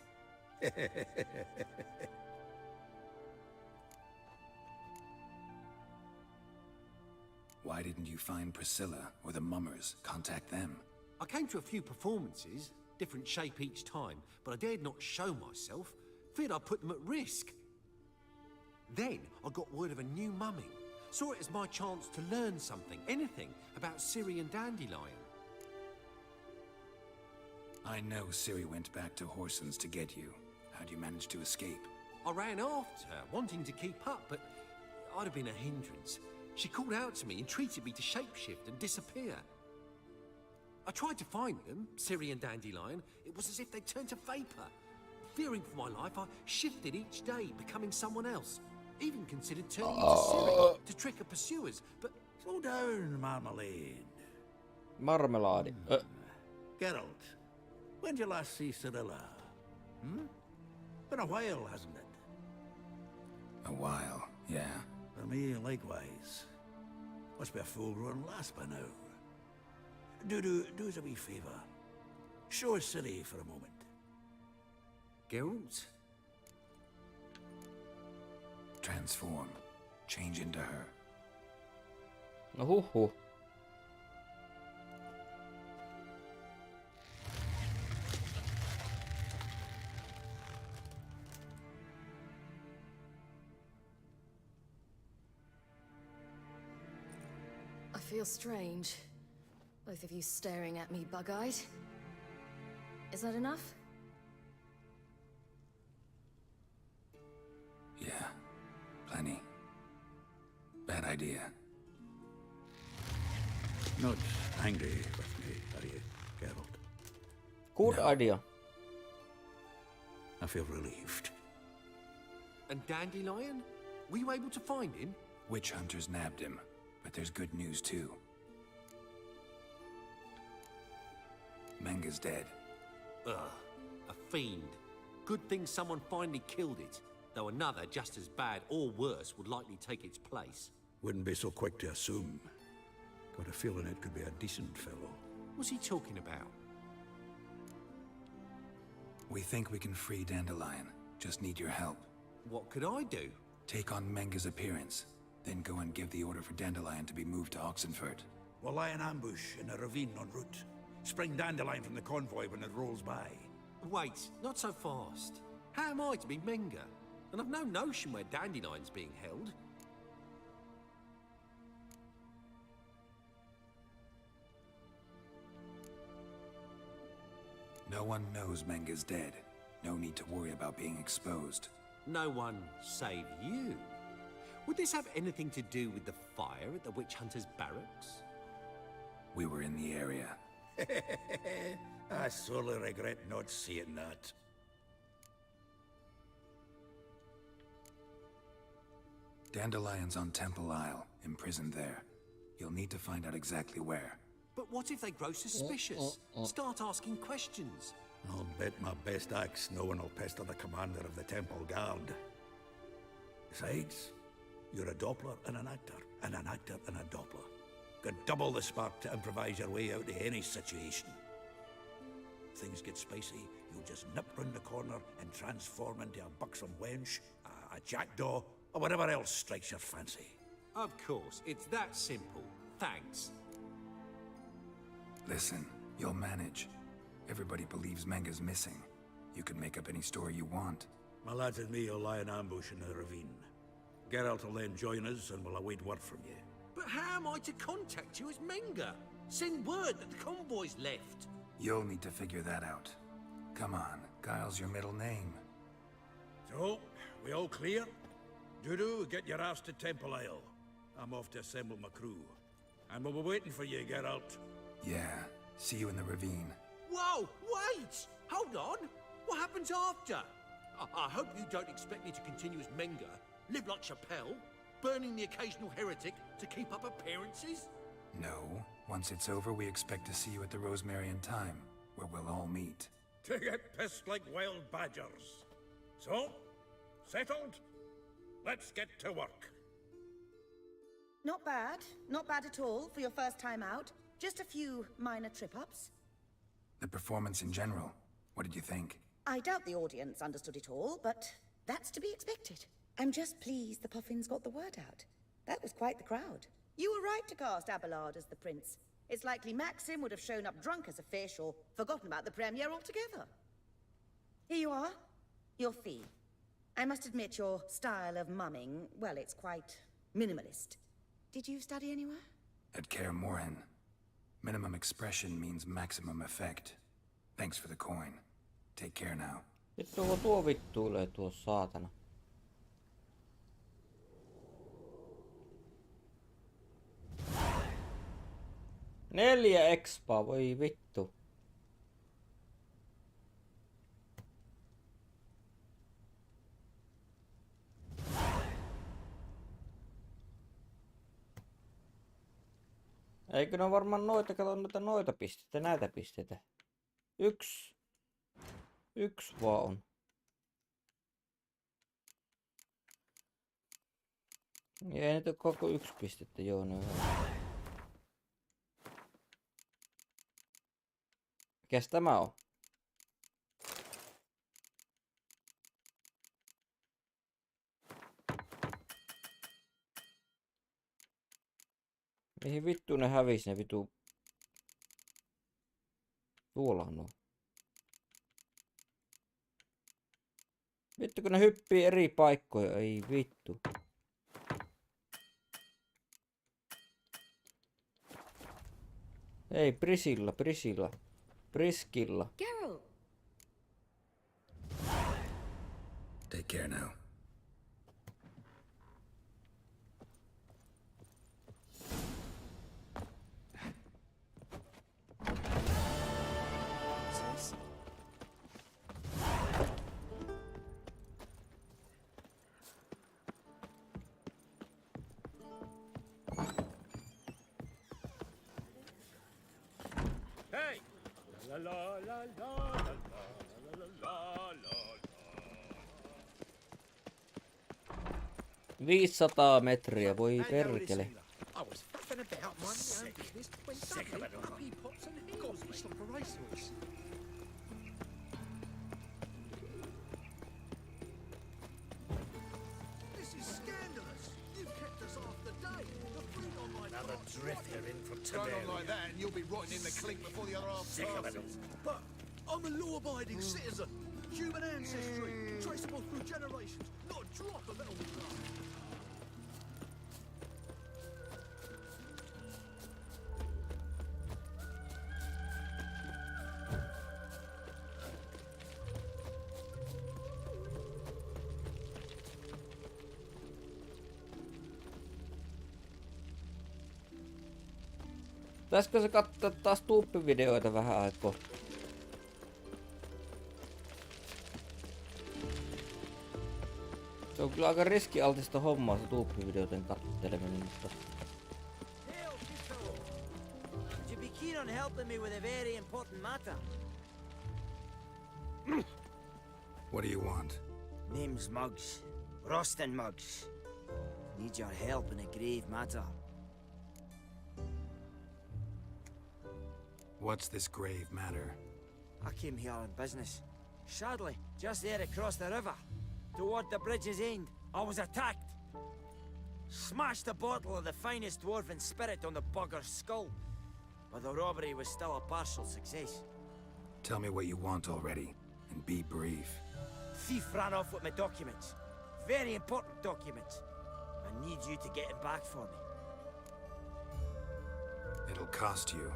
Why didn't you find Priscilla or the Mummers? Contact them. I came to a few performances, different shape each time, but I dared not show myself. Feared I'd put them at risk. Then I got word of a new mumming. Saw it as my chance to learn something, anything, about Ciri and Dandelion. I know Ciri went back to Horson's to get you. How'd you manage to escape? I ran after her, wanting to keep up, but I'd have been a hindrance. She called out to me, entreated me to shapeshift and disappear. I tried to find them, Ciri and Dandelion. It was as if they'd turned to vapor. Fearing for my life, I shifted each day, becoming someone else. Even considered turning into Ciri to trick her pursuers, but... Slow down, Marmalade. Marmelade. Geralt, when did you last see Cirilla? Been a while, hasn't it? A while, yeah. For me, likewise. Must be a full-grown lass by now. Do us a wee favour. Show us Ciri for a moment. Geralt? Transform. Change into her. Ohoho. I feel strange. Both of you staring at me bug-eyed. Is that enough? Yeah. Plenty. Bad idea. Not angry with me, are you, Geralt? Good idea. I feel relieved. And Dandelion? Were you able to find him? Witch hunters nabbed him, but there's good news too. Menga's dead. Ugh, a fiend. Good thing someone finally killed it, though another just as bad or worse would likely take its place. Wouldn't be so quick to assume. Got a feeling it could be a decent fellow. What's he talking about? We think we can free Dandelion. Just need your help. What could I do? Take on Menga's appearance, then go and give the order for Dandelion to be moved to Oxenfurt. We'll lie in ambush in a ravine en route. Spring Dandelion from the convoy when it rolls by. Wait, not so fast. How am I to be Menga? and I've no notion where Dandelion's being held. No one knows Menga's dead. No need to worry about being exposed. No one save you. Would this have anything to do with the fire at the witch hunter's barracks? We were in the area. I sorely regret not seeing that. Dandelion's on Temple Isle, imprisoned there. You'll need to find out exactly where. But what if they grow suspicious? Start asking questions. I'll bet my best axe no one will pester the commander of the Temple Guard. Besides, you're a Doppler and an actor and a Doppler. Got double the spark to improvise your way out of any situation. Things get spicy, you'll just nip round the corner and transform into a buxom wench, a jackdaw, or whatever else strikes your fancy. Of course, it's that simple. Thanks. Listen, you'll manage. Everybody believes Menga's missing. You can make up any story you want. My lads and me will lie in ambush in the ravine. Geralt will then join us and we'll await word from you. But how am I to contact you as Menga? Send word that the convoy's left. You'll need to figure that out. Come on, Guile's your middle name. So, we all clear? Dudu, get your ass to Temple Isle. I'm off to assemble my crew. And we'll be waiting for you, Geralt. Yeah, see you in the ravine. Whoa, wait! Hold on! What happens after? I hope you don't expect me to continue as Menga, live like Chappelle, burning the occasional heretic to keep up appearances? No. Once it's over, we expect to see you at the Rosemary in Time, where we'll all meet. To get pissed like wild badgers. So, settled? Let's get to work. Not bad. Not bad at all for your first time out. Just a few minor trip-ups. The performance in general, what did you think? I doubt the audience understood it all, but that's to be expected. I'm just pleased the Puffins got the word out. That was quite the crowd. You were right to cast Abelard as the prince. It's likely Maxim would have shown up drunk as a fish or forgotten about the premiere altogether. Here you are. Your fee. I must admit your style of mumming, well, it's quite minimalist. Did you study anywhere? At Kaer Morhen. Minimum expression means maximum effect. Thanks for the coin. Take care now. Vittu tuo vittuilee tuo saatana. Neljä expaa, voi vittu. Eikö ne ole varmaan noita, kato noita pisteitä, näitä pisteitä. Yksi vaan on. Ja ei nyt ole koko 1 pistettä, joo ne on. Mikäs tämä on? Mihin vittu ne hävisi ne vitu? Tuollahan nuo. Vittu kun ne hyppii eri paikkoja, ei vittu. Ei, Prisilla. Priskilla. Geralt! Take care now. Hey! La la la la la la la la. 500 metriä, voi perkele. I was faffing about my own business when suddenly up he pops and heals me. Like a racehorse. This is scandalous. You've kept us half the day. The fruit on my Another drifter in from Going on Tiberia. like that and you'll be rotting in the clink before the other half Sick of it starts. all. But I'm a law-abiding citizen. Human ancestry, traceable through generations, not a drop of elven blood. Pitäisikö se katsoa taas tuuppivideoita vähän aikaa? Se on kyllä aika riskialtista hommaa se tuuppivideoiden katteleminen, mutta... Hail, good fellow. Would you be keen on helping me with a very important matter? What do you want? Name's Muggs. Rostin Muggs. Need your help in a grave matter. What's this grave matter? I came here on business. Sadly, just there across the river, toward the bridge's end, I was attacked. Smashed a bottle of the finest dwarven spirit on the bugger's skull. But the robbery was still a partial success. Tell me what you want already, and be brief. Thief ran off with my documents. Very important documents. I need you to get him back for me. It'll cost you.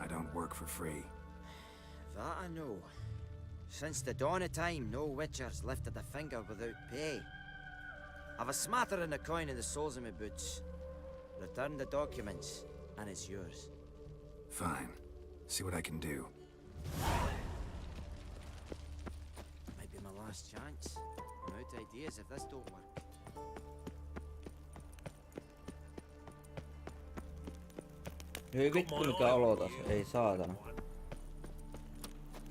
I don't work for free. That I know. Since the dawn of time, no Witcher's lifted a finger without pay. I've a smattering of coin in the soles of my boots. Return the documents, and it's yours. Fine. See what I can do. Might be my last chance. I'm out of ideas if this don't work. Hyi vittu mikä olotas, ei saatana.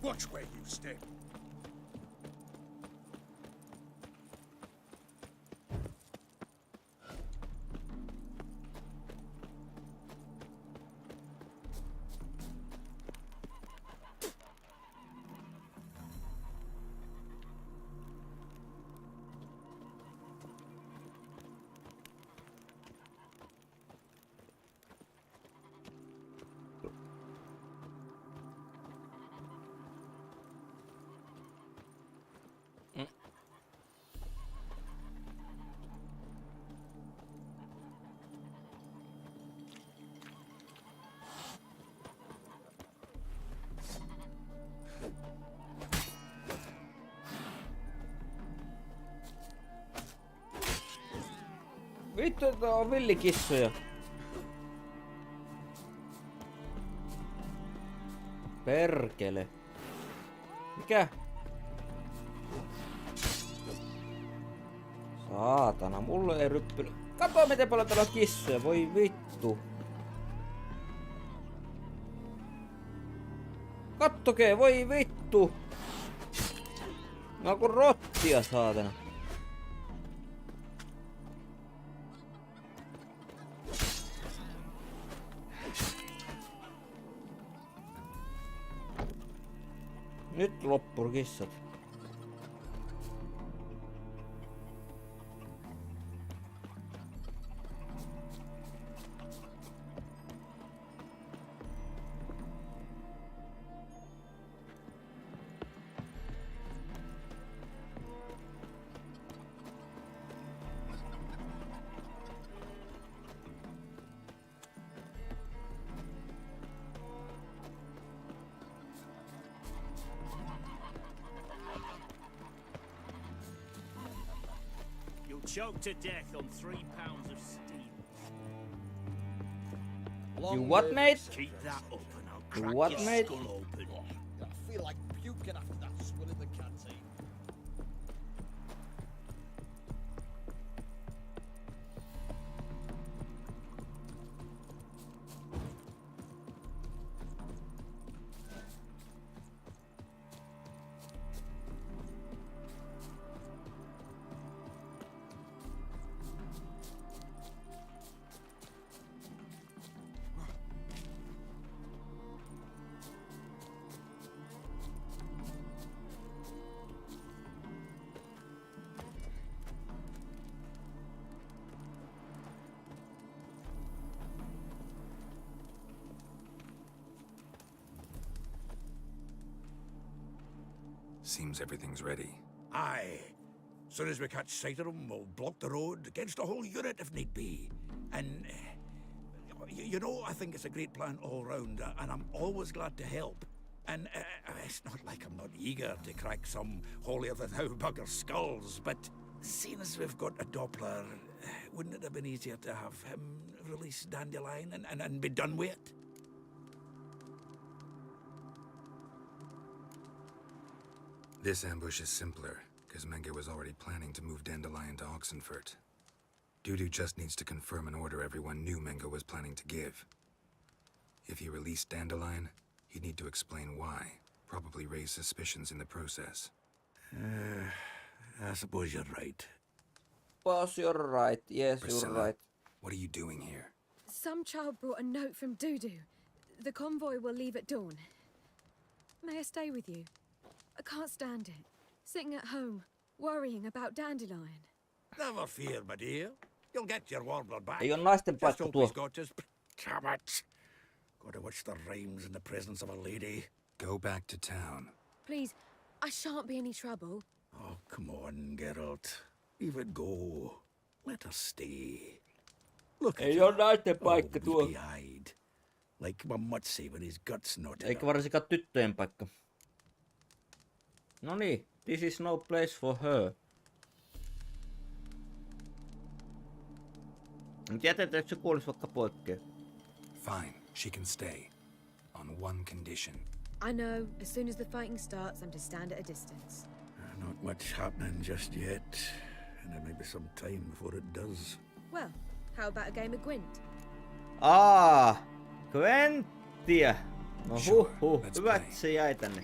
Watch where you step. Vittu, että on villikissoja. Perkele. Mikä? Saatana, mulle ei ryppylä. Kato miten paljon täällä on kissoja, voi vittu. Kattokee, voi vittu. Mä oon kun rottia, saatana. Nyt loppuu kissat. Choked to death on 3 pounds of steel. You what, mate? Keep that up and I'll You crack what, your mate? skull open. I feel like puking after that swill in the canteen. Seems everything's ready. Aye. Soon as we catch sight of them, we'll block the road against a whole unit if need be. And, you know, I think it's a great plan all round, and I'm always glad to help. And it's not like I'm not eager to crack some holier-than-thou bugger skulls, but seeing as we've got a Doppler, wouldn't it have been easier to have him release Dandelion and be done with it? This ambush is simpler, because Menge was already planning to move Dandelion to Oxenfurt. Dudu just needs to confirm an order everyone knew Menge was planning to give. If he released Dandelion, he'd need to explain why, probably raise suspicions in the process. I suppose you're right. Boss, you're right. Yes, Priscilla, you're right. What are you doing here? Some child brought a note from Dudu. The convoy will leave at dawn. May I stay with you? I can't stand it. Sitting at home, worrying about Dandelion. Never fear, my dear. You'll get your warbler back. Ei oo naisten Just paikka hope tuo. he's got his... Damn it. Gotta watch the rhymes in the presence of a lady. Go back to town. Please, I shan't be any trouble. Oh, come on, Geralt. Leave it go. Let her stay. Look at Ei her. oo naisten paikka tuo. Weepy-eyed. Like my mutsi with his guts knotted Eikä up. varsinkaan tyttöjen paikka. Noniin, this is no place for her. Mut jätetään, että se kuolis vaikka poikkeen. Fine, she can stay. On one condition. I know, as soon as the fighting starts, I'm to stand at a distance. Not much happening just yet. And there may be some time before it does. Well, how about a game of Gwent? Gwenttiä. No Sure, huh, let's hyvä, play. että se jäi tänne.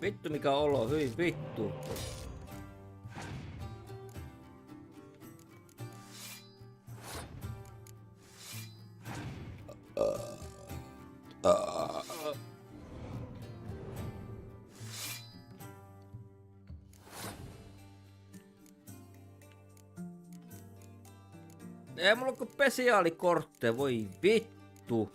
Vittu mikä olo, hyi vittu. Ei mulla oo spesiaalikortteja, voi vittu.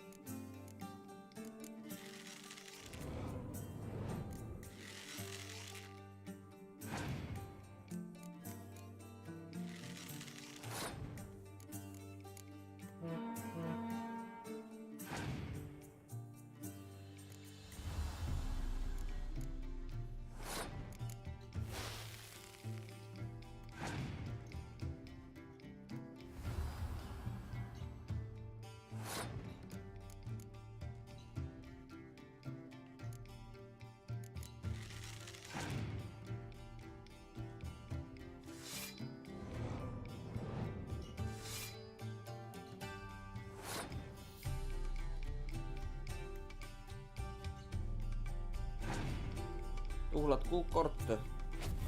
Tuhlat kortteja.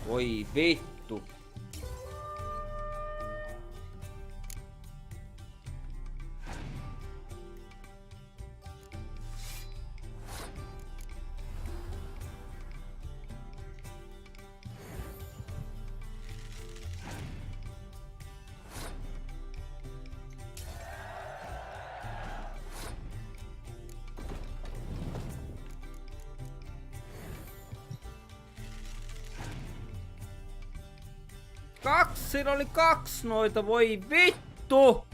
Voi vittu. Siinä oli 2 noita, voi vittu!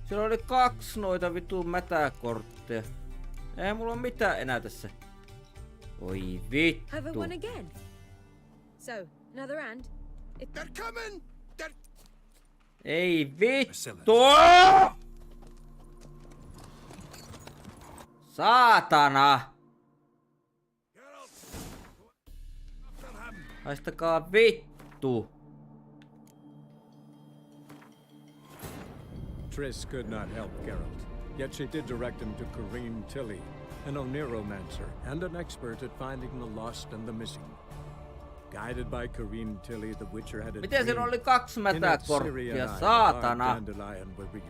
Siinä oli 2 noita vittu mätäkortteja. Ei mulla oo mitään enää tässä. Voi vittu. Have I won again? So, another hand? They're coming! Ei vittu! Saatana! Haistakaa vittu! Triss could not help Geralt, yet she did direct him to Corrine Tilly, an Oneromancer and an expert at finding the lost and the missing. Guided by Corrine Tilly, the Witcher had a Miten siinä dream. oli 2 In it, Ciri and mätäkorttia? I, Saatana! the Dandelion were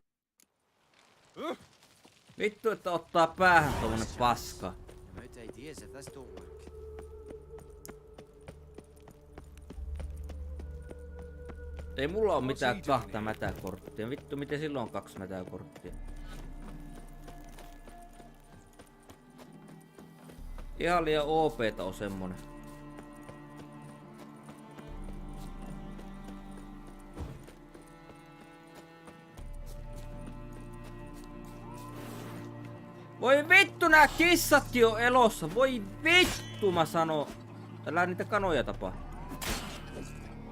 Vittu, että ottaa päähän tommonen paska. I'm out of ideas if this don't work. Ei mulla oo mitään kahta mätäkorttia. Vittu, miten silloin on 2 mätäkorttia? Ihan liian OP:ta on semmonen. Voi vittu, nää kissatkin on elossa. Voi vittu, mä sano. Älä niitä kanoja tapaa.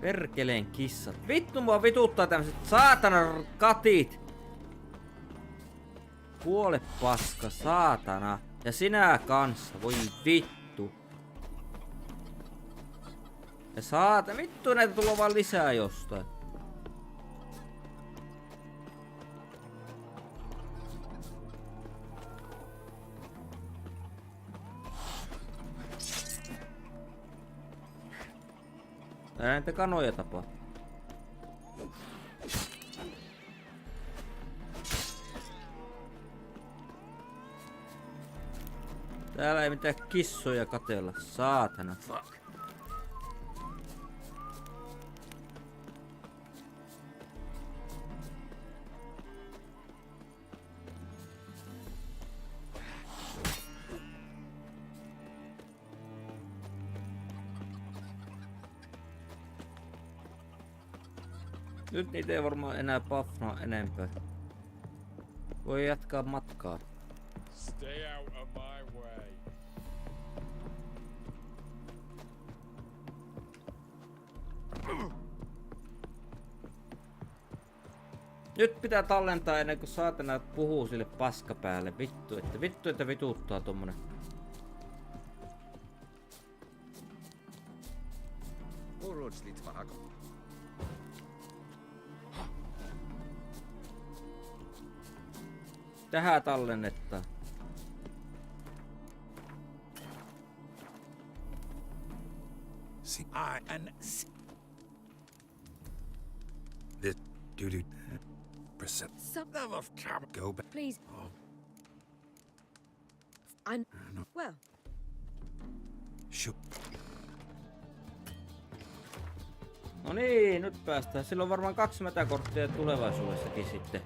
Perkeleen kissat. Vittu, mua vituttaa tämmöset saatana katit. Kuole paska, saatana. Ja sinä kanssa, voi vittu. Ja saatana, vittu, näitä tulee vaan lisää jostain. Älä näitä kanoja tapaa. Täällä ei mitään kissoja katella, saatana. Fuck. Nyt niitä ei varmaan enää buffnaa enempää. Voi jatkaa matkaa. Stay out of my way. Nyt pitää tallentaa ennen kuin saatana puhuu sille paskapäälle. Vittu, että vituttaa tommonen. Tähän tallennettaan. This duty percent. Go back. Please. I'm well. Shoot. No niin, nyt päästään. Sillä on varmaan 2 mätäkorttia tulevaisuudessakin sitten.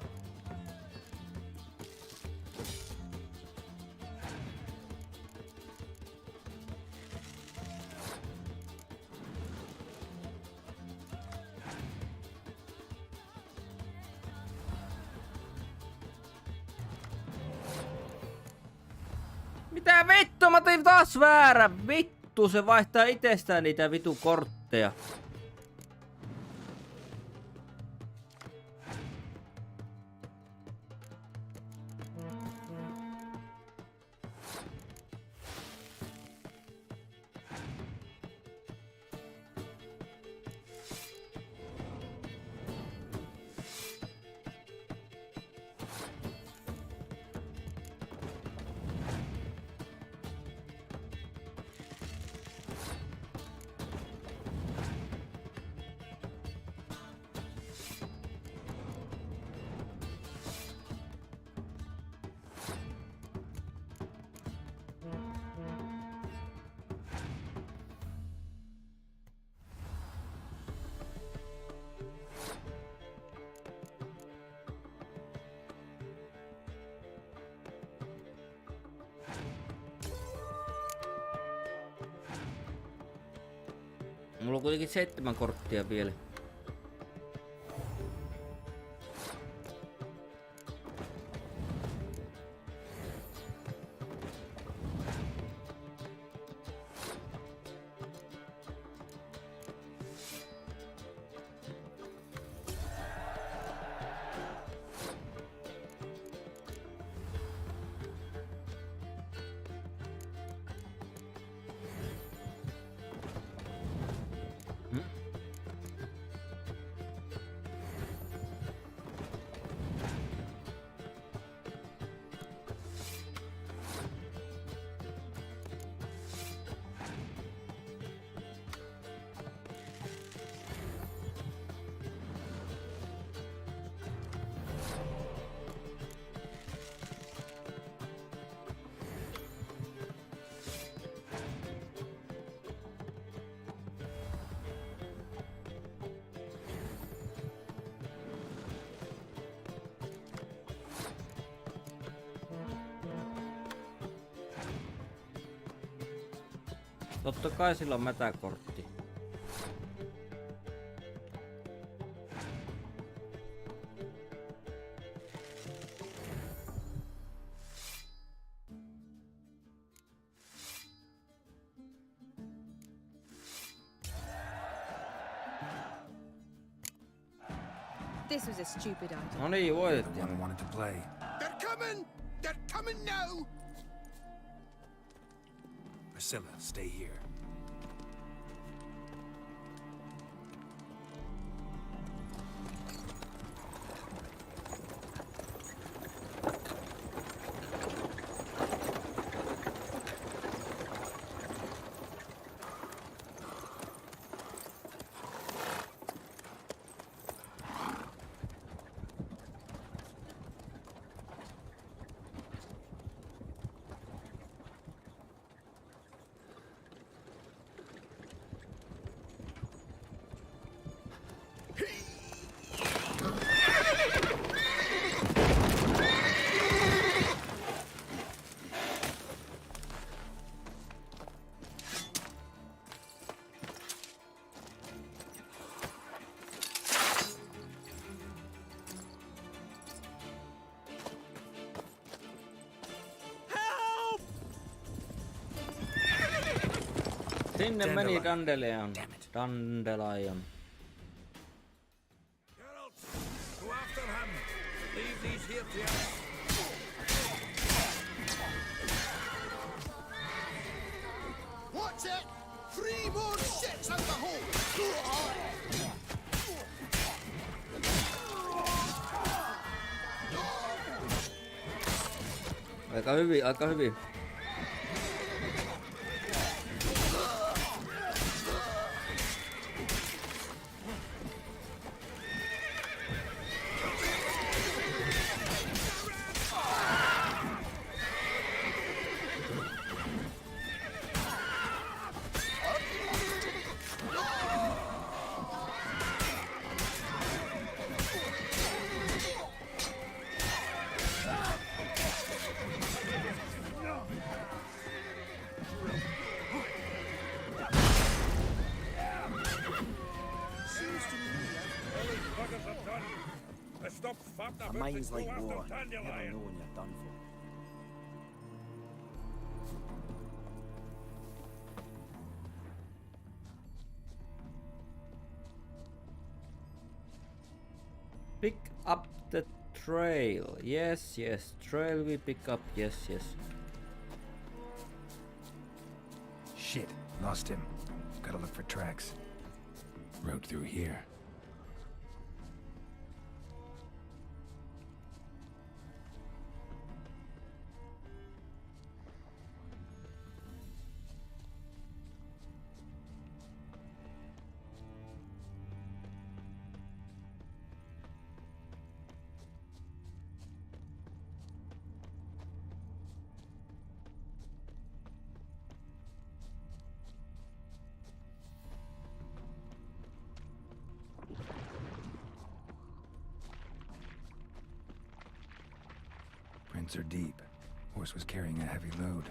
Mitä vittu? Mä tein taas väärän. Vittu, se vaihtaa itsestään niitä vitu kortteja. Mulla on kuitenkin 7 korttia vielä. Totta kai sillä on mätäkortti. This was a stupid idea. No niin, voitettiin. One wanted to play. They're coming! They're coming now! Priscilla, stay here. Sinne meni Dandelion. Dandelion. Geralt, go after him. Leave these here to us. Watch it! 3 more shits out the hole! Aika hyvin, aika hyvin. A mind's like war. Never know when you're done for. Pick up the trail. Yes, yes. Trail we pick up. Yes, yes. Shit, lost him. Gotta look for tracks. Road through here. Prints are deep. Horse was carrying a heavy load.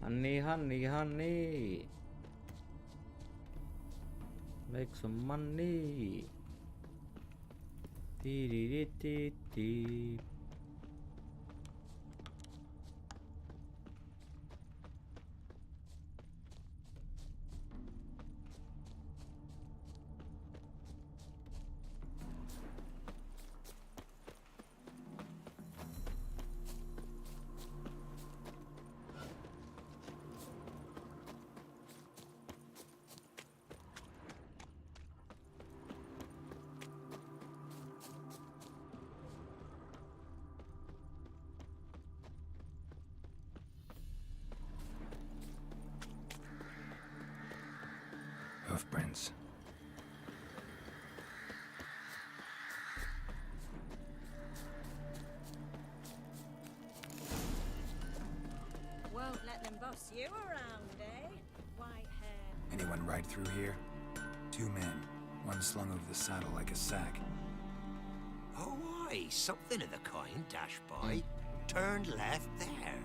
Honey, honey, honey. Make some money. Dee dee dee dee dee. Hoofprints. Won't let them boss You around, eh? White hair. Anyone ride through here? 2 men, one slung over the saddle like a sack. Oh, aye, something of the kind, dash boy. Turned left there.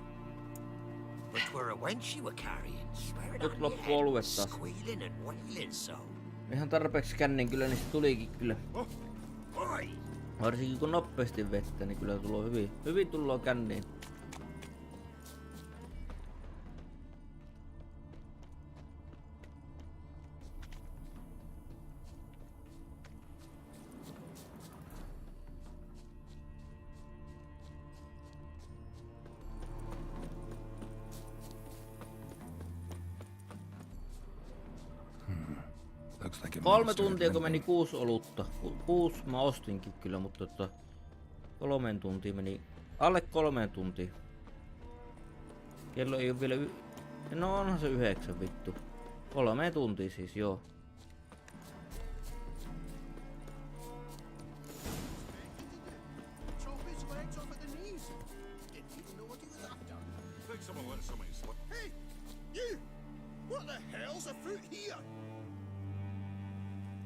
But 'twere a wench you were carrying, swear it Nyt on your loppu head, olue taas. squealing and wailing so. Ihan tarpeeksi kännin kyllä, niin se tulikin kyllä. Oi! Varsinkin kun nopeasti vettä, niin kyllä tulee hyvin tullaan känniin. Looks like a 3 monster tuntia kun drinking. meni 6 olutta. 6 mä ostinkin kyllä, mutta 3 tuntia meni. Alle 3 tuntia. Kello ei oo vielä no onhan se 9 vittu. 3 tuntia siis joo. Chop his legs off at the knees. Didn't even know what he was after. Think someone let somebody slip. Hey, you! What the hell's afoot here?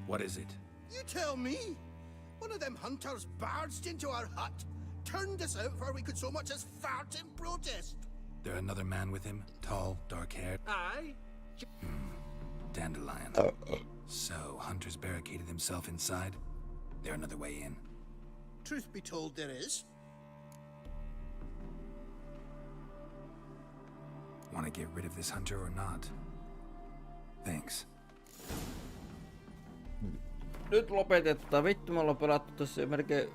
What is it? You tell me. One of them hunters barged into our hut, turned us out before we could so much as fart in protest. There another man with him? Tall, dark-haired? Aye. Dandelion. So, hunters barricaded themselves inside? There another way in? Truth be told, there is. Want to get rid of this hunter or not? Thanks. Nyt lopetetaan. Vittu me ollaan pelattu tässä melkein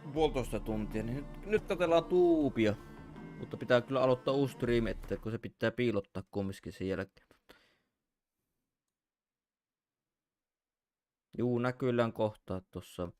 1,5 tuntia, niin nyt katsellaan tuubia. Mutta pitää kyllä aloittaa uusi stream, että kun se pitää piilottaa kumminkin sen jälkeen. Juu, näkyillään kohtaa tossa